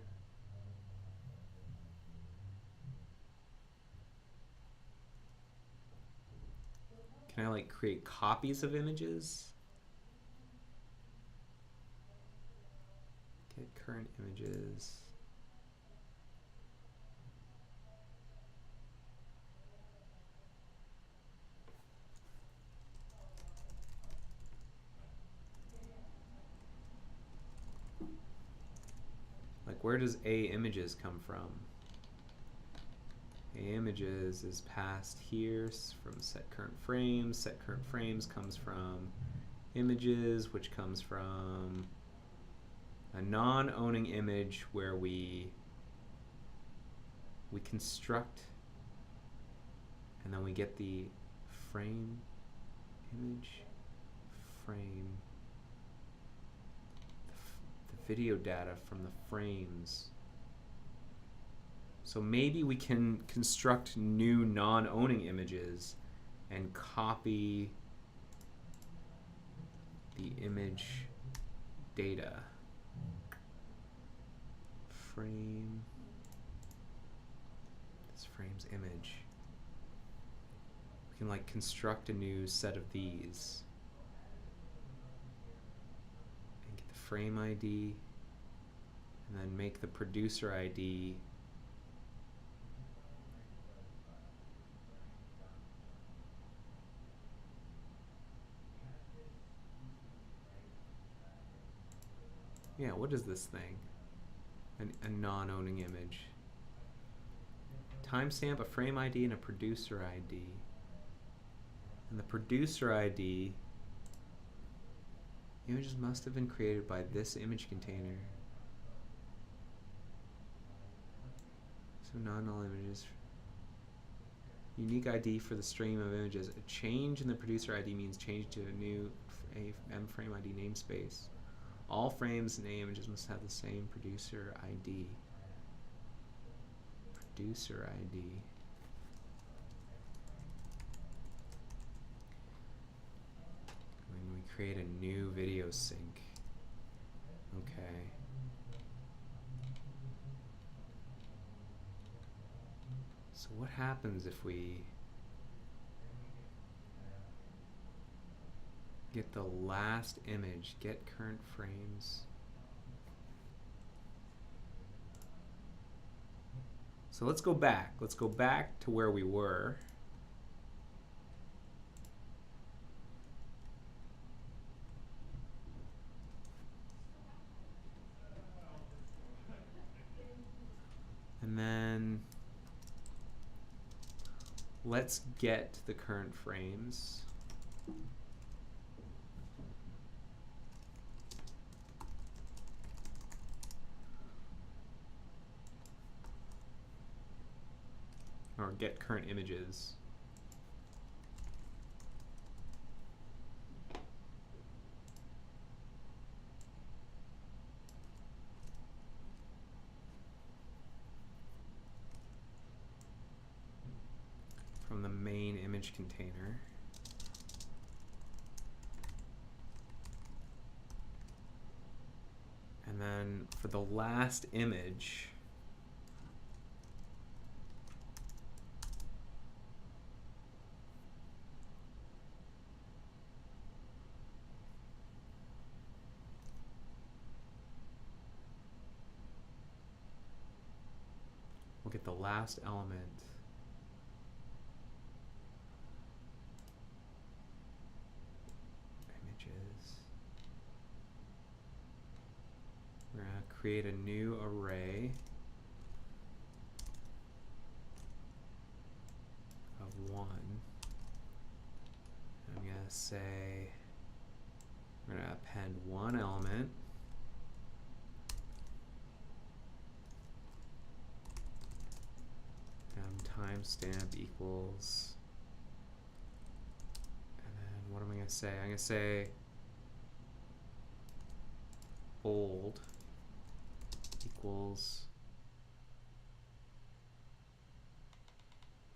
Can I like create copies of images? Get current images. Like, where does A images come from? A images is passed here from set current frames. Set current frames comes from images, which comes from a non-owning image where we construct, and then we get the frame image frame. Video data from the frames. So maybe we can construct new non-owning images and copy the image data. Frame. This frame's image. We can like construct a new set of these. Frame ID, and then make the producer ID what is this thing? A non-owning image. Timestamp, a frame ID, and a producer ID. And the producer ID, images must have been created by this image container. So non-null images. Unique ID for the stream of images. A change in the producer ID means change to a new mFrame ID namespace. All frames and images must have the same producer ID. Producer ID. When we create a new video sync. Okay. So what happens if we get the last image, get current frames? So let's go back. Let's go back to where we were. And then let's get the current frames. or get current images. From the main image container. And then for the last image, we'll get the last element. Images. We're going to create a new array of 1. I'm going to say we're going to append one element. Timestamp equals, and then what am I going to say? I'm going to say old equals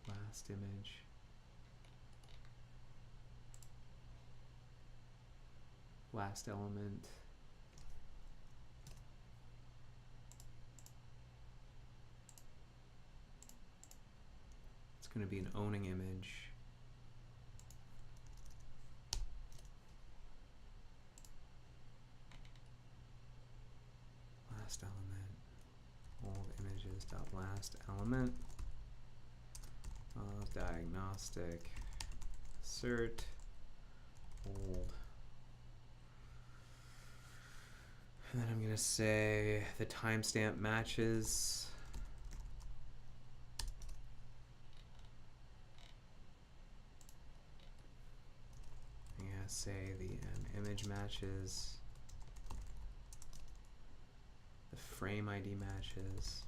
last image last element going to be an owning image. Last element, old images dot last element, diagnostic assert old. And then I'm going to say the timestamp matches say the image matches, the frame ID matches,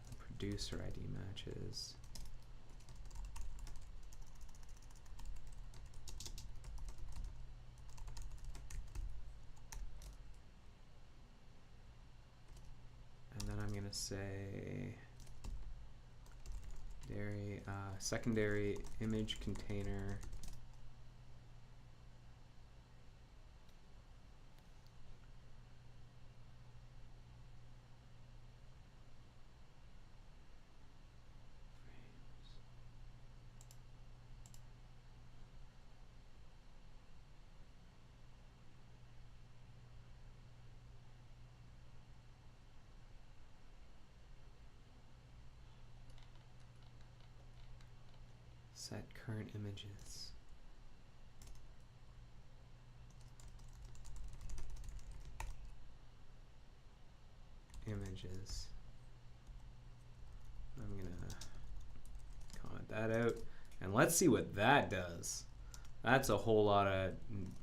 the producer ID matches, and then I'm going to say secondary image container set current images. Images. I'm gonna comment that out, and let's see what that does. That's a whole lot of,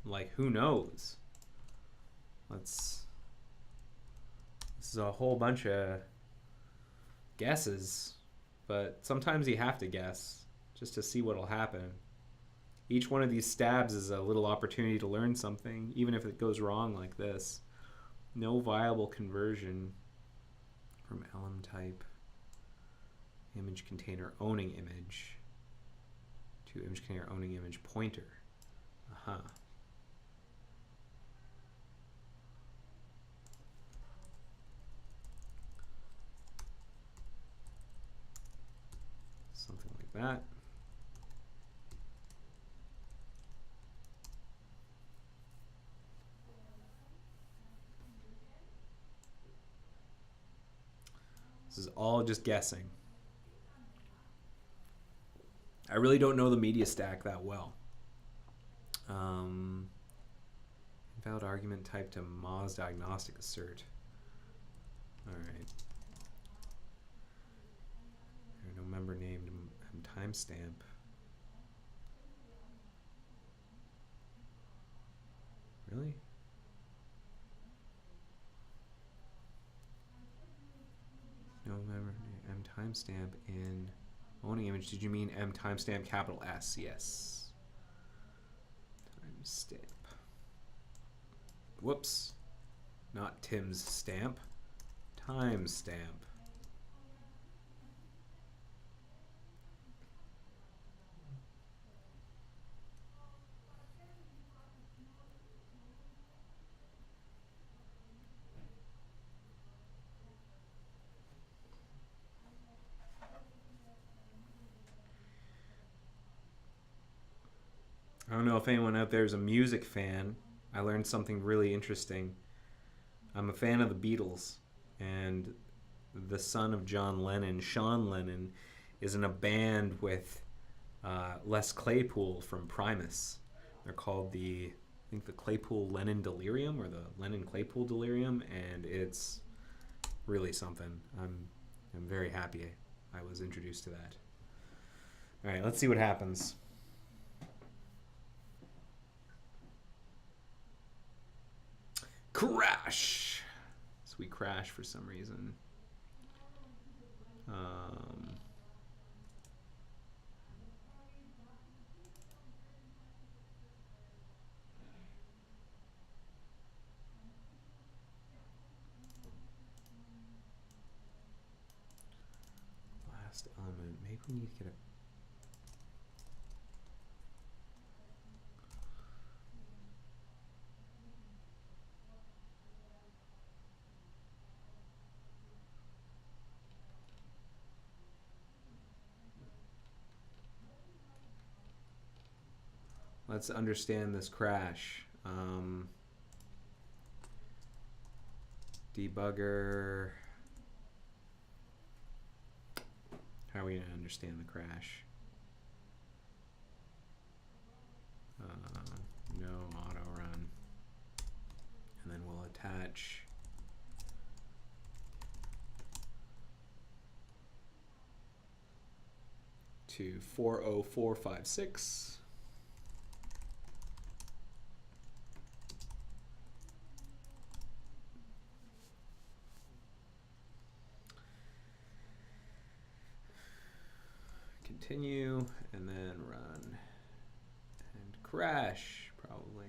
like, who knows? This is a whole bunch of guesses, but sometimes you have to guess just to see what'll happen. Each one of these stabs is a little opportunity to learn something, even if it goes wrong like this. No viable conversion from elem type image container owning image to image container owning image pointer. Aha. Something like that. This is all just guessing. I really don't know the media stack that well. Invalid argument type to Moz diagnostic assert. All right. There are no member named and timestamp. Really? timestamp in owning image. Did you mean M timestamp capital S? Yes. Timestamp. Whoops. Not Tim's stamp. Timestamp. I don't know if anyone out there is a music fan. I learned something really interesting. I'm a fan of the Beatles, and the son of John Lennon, Sean Lennon, is in a band with Les Claypool from Primus. They're called I think the Claypool-Lennon Delirium, or the Lennon-Claypool Delirium, and it's really something. I'm very happy I was introduced to that. All right, let's see what happens. Crash! So we crash for some reason. Last element. Maybe we need to get a... Let's understand this crash. Debugger. How are we going to understand the crash? No auto run. And then we'll attach to 40456. Continue, and then run, and crash, probably.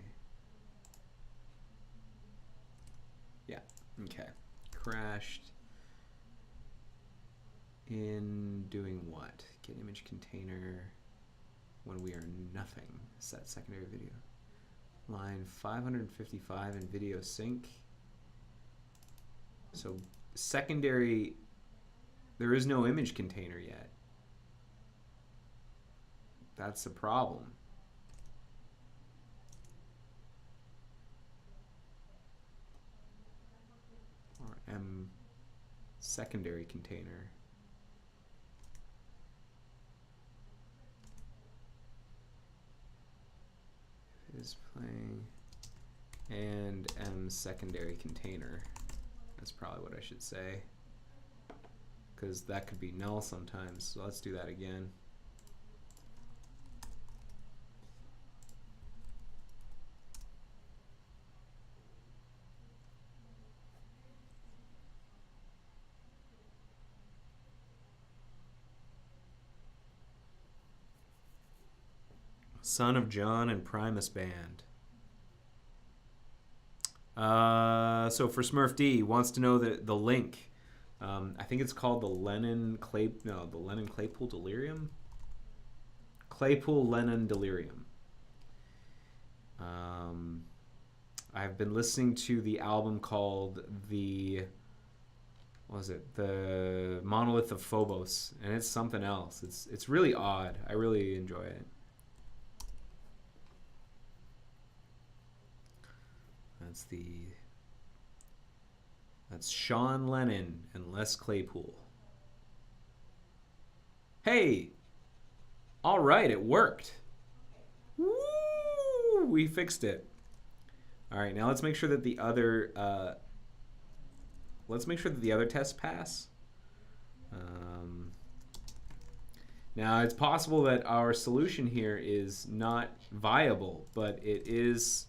Yeah, okay. Crashed in doing what? Get image container when we are nothing. Set secondary video. Line 555 in video sync. So secondary, there is no image container yet. That's the problem. Or M secondary container. Is playing and M secondary container. That's probably what I should say, because that could be null sometimes. So let's do that again. Son of John and Primus Band. So for Smurf D, wants to know the link. I think it's called the Lennon Claypool Delirium. Claypool-Lennon Delirium. I've been listening to the album called the Monolith of Phobos, and it's something else. It's really odd. I really enjoy it. That's Sean Lennon and Les Claypool. Hey, all right, it worked. Woo! We fixed it. All right, now let's make sure that the other tests pass. Now it's possible that our solution here is not viable, but it is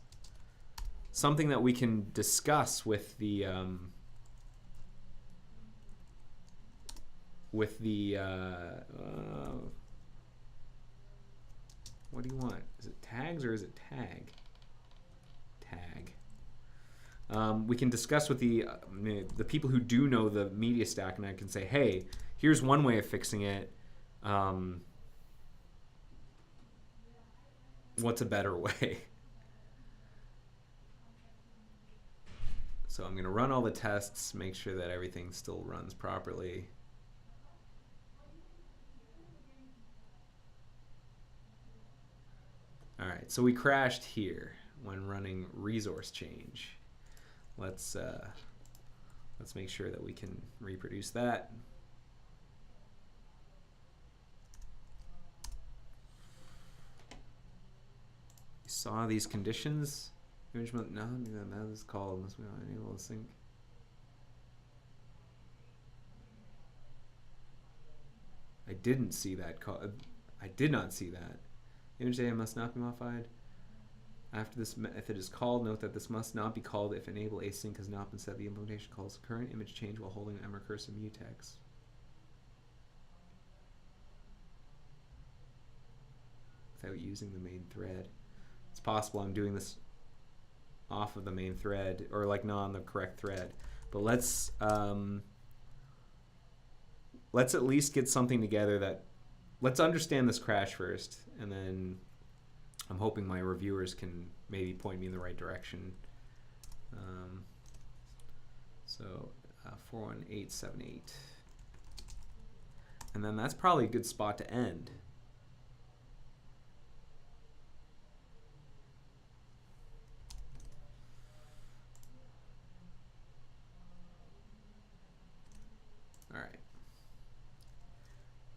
something that we can discuss with the with the what do you want? Is it tags or is it tag? Tag. We can discuss with the people who do know the media stack, and I can say, hey, here's one way of fixing it. What's a better way? So I'm going to run all the tests, make sure that everything still runs properly. All right, so we crashed here when running resource change. Let's make sure that we can reproduce that. You saw these conditions. Image no, that is called unless we don't enable the sync. I didn't see that call. I did not see that. Image data must not be modified. After this method is called, note that this must not be called if enable async has not been set. The implementation calls the current image change while holding an recursive mutex. Without using the main thread. It's possible I'm doing this off of the main thread, or like not on the correct thread. But let's at least get something together that, let's understand this crash first, and then I'm hoping my reviewers can maybe point me in the right direction. So 41878. And then that's probably a good spot to end. All right.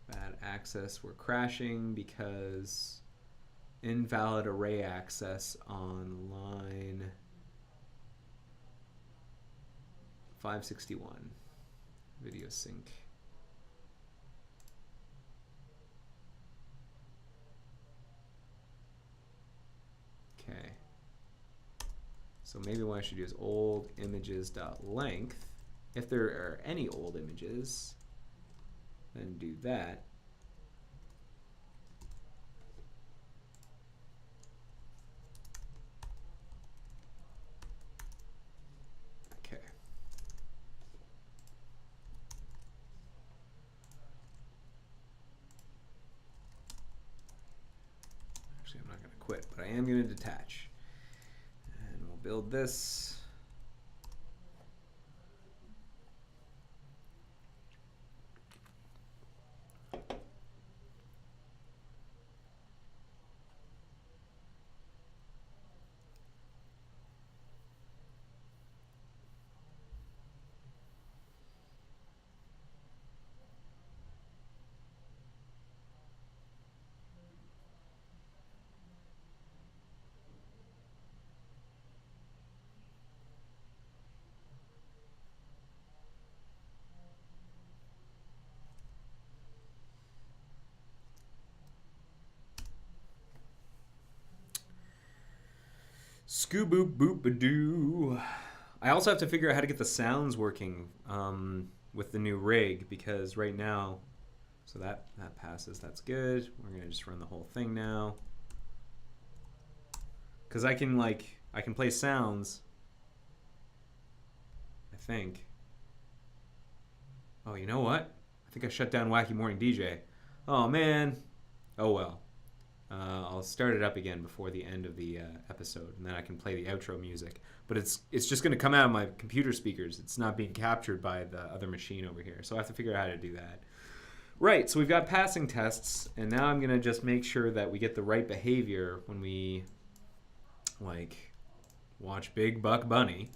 Bad access, we're crashing because invalid array access on line 561. Video sync. Okay. So maybe what I should do is old images.length. If there are any old images, then do that. Okay. Actually, I'm not going to quit, but I am going to detach. And we'll build this. Scoo-boop boop-a-doo. I also have to figure out how to get the sounds working with the new rig, because right now, so that passes, that's good. We're gonna just run the whole thing now. Because I can play sounds, I think. Oh, you know what? I think I shut down Wacky Morning DJ. Oh man. Oh well. I'll start it up again before the end of the episode, and then I can play the outro music. But it's just going to come out of my computer speakers. It's not being captured by the other machine over here. So I have to figure out how to do that. Right, so we've got passing tests, and now I'm going to just make sure that we get the right behavior when we watch Big Buck Bunny.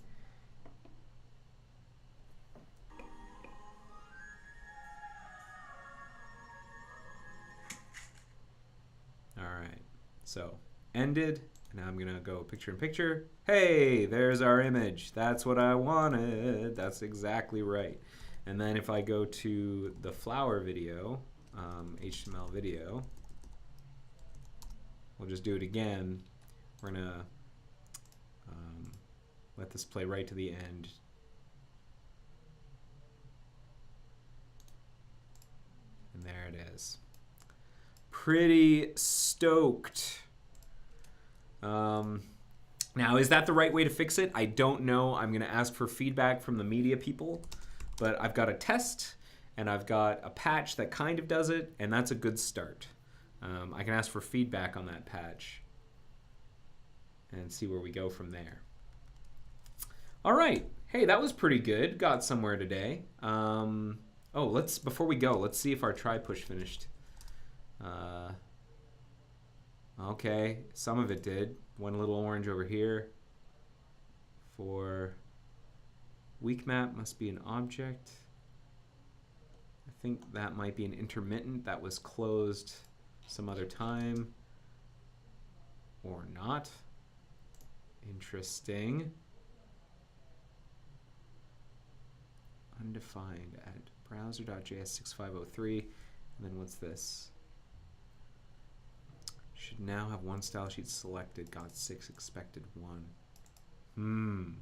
Alright, so ended, and now I'm gonna go picture in picture. Hey, there's our image. That's what I wanted. That's exactly right. And then if I go to the flower video, HTML video, we'll just do it again. We're gonna let this play right to the end. There it is. Pretty stoked. Now, is that the right way to fix it? I don't know. I'm going to ask for feedback from the media people. But I've got a test, and I've got a patch that kind of does it, and that's a good start. I can ask for feedback on that patch and see where we go from there. All right. Hey, that was pretty good. Got somewhere today. Before we go, let's see if our try push finished. Okay, some of it did. One little orange over here. For weak map must be an object. I think that might be an intermittent that was closed some other time. Or not. Interesting. Undefined at browser.js6503. And then what's this? Should now have one style sheet selected. Got 6, expected 1. One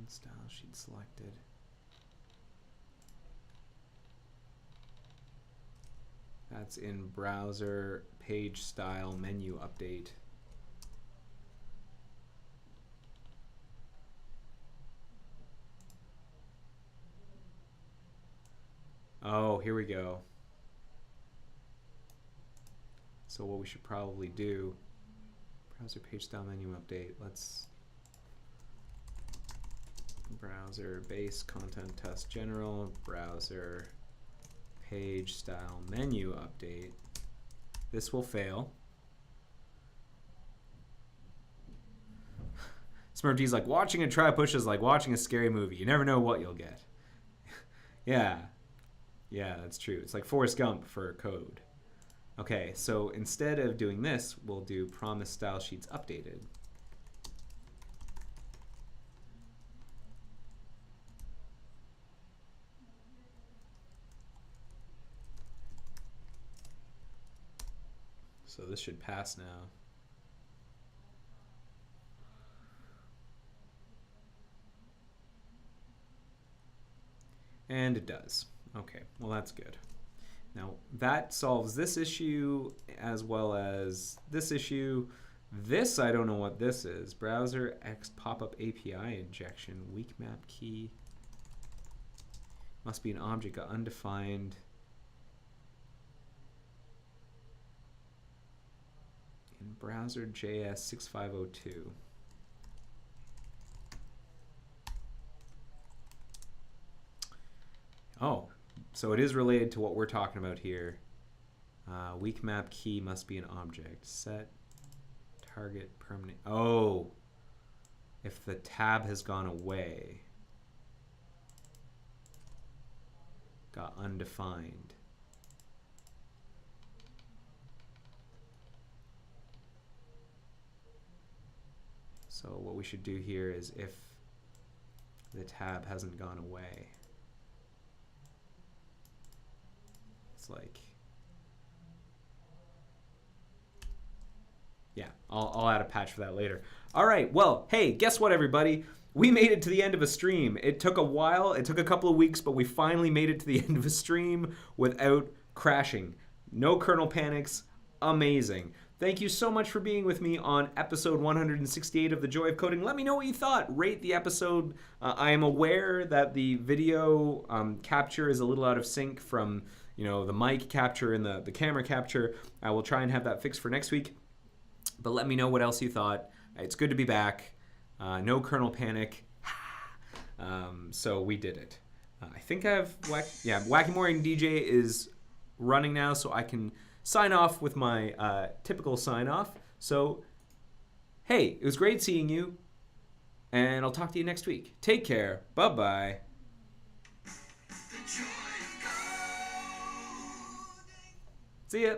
style sheet selected. That's in browser page style menu update. Oh, here we go. So what we should probably do, browser page style menu update. Let's browser base content test general, browser page style menu update. This will fail. Smurfy's like, watching a try push is like watching a scary movie. You never know what you'll get. Yeah, that's true. It's like Forrest Gump for code. Okay, so instead of doing this, we'll do promise style sheets updated. So this should pass now. And it does. Okay, well that's good. Now that solves this issue as well as this issue. This, I don't know what this is. Browser X pop-up API injection, weak map key. Must be an object, undefined. In browser JS 6502. Oh, so it is related to what we're talking about here. Weak map key must be an object. Set target permanent. Oh, if the tab has gone away. Got undefined. So what we should do here is if the tab hasn't gone away. It's like, yeah, I'll add a patch for that later. All right, well, hey, guess what, everybody? We made it to the end of a stream. It took a while. It took a couple of weeks, but we finally made it to the end of a stream without crashing. No kernel panics. Amazing. Thank you so much for being with me on episode 168 of The Joy of Coding. Let me know what you thought. Rate the episode. I am aware that the video capture is a little out of sync from the mic capture and the camera capture. I will try and have that fixed for next week. But let me know what else you thought. It's good to be back. No kernel panic. So we did it. I think I've Wacky Morning DJ is running now, so I can sign off with my typical sign off. So, hey, it was great seeing you, and I'll talk to you next week. Take care. Bye-bye. See ya.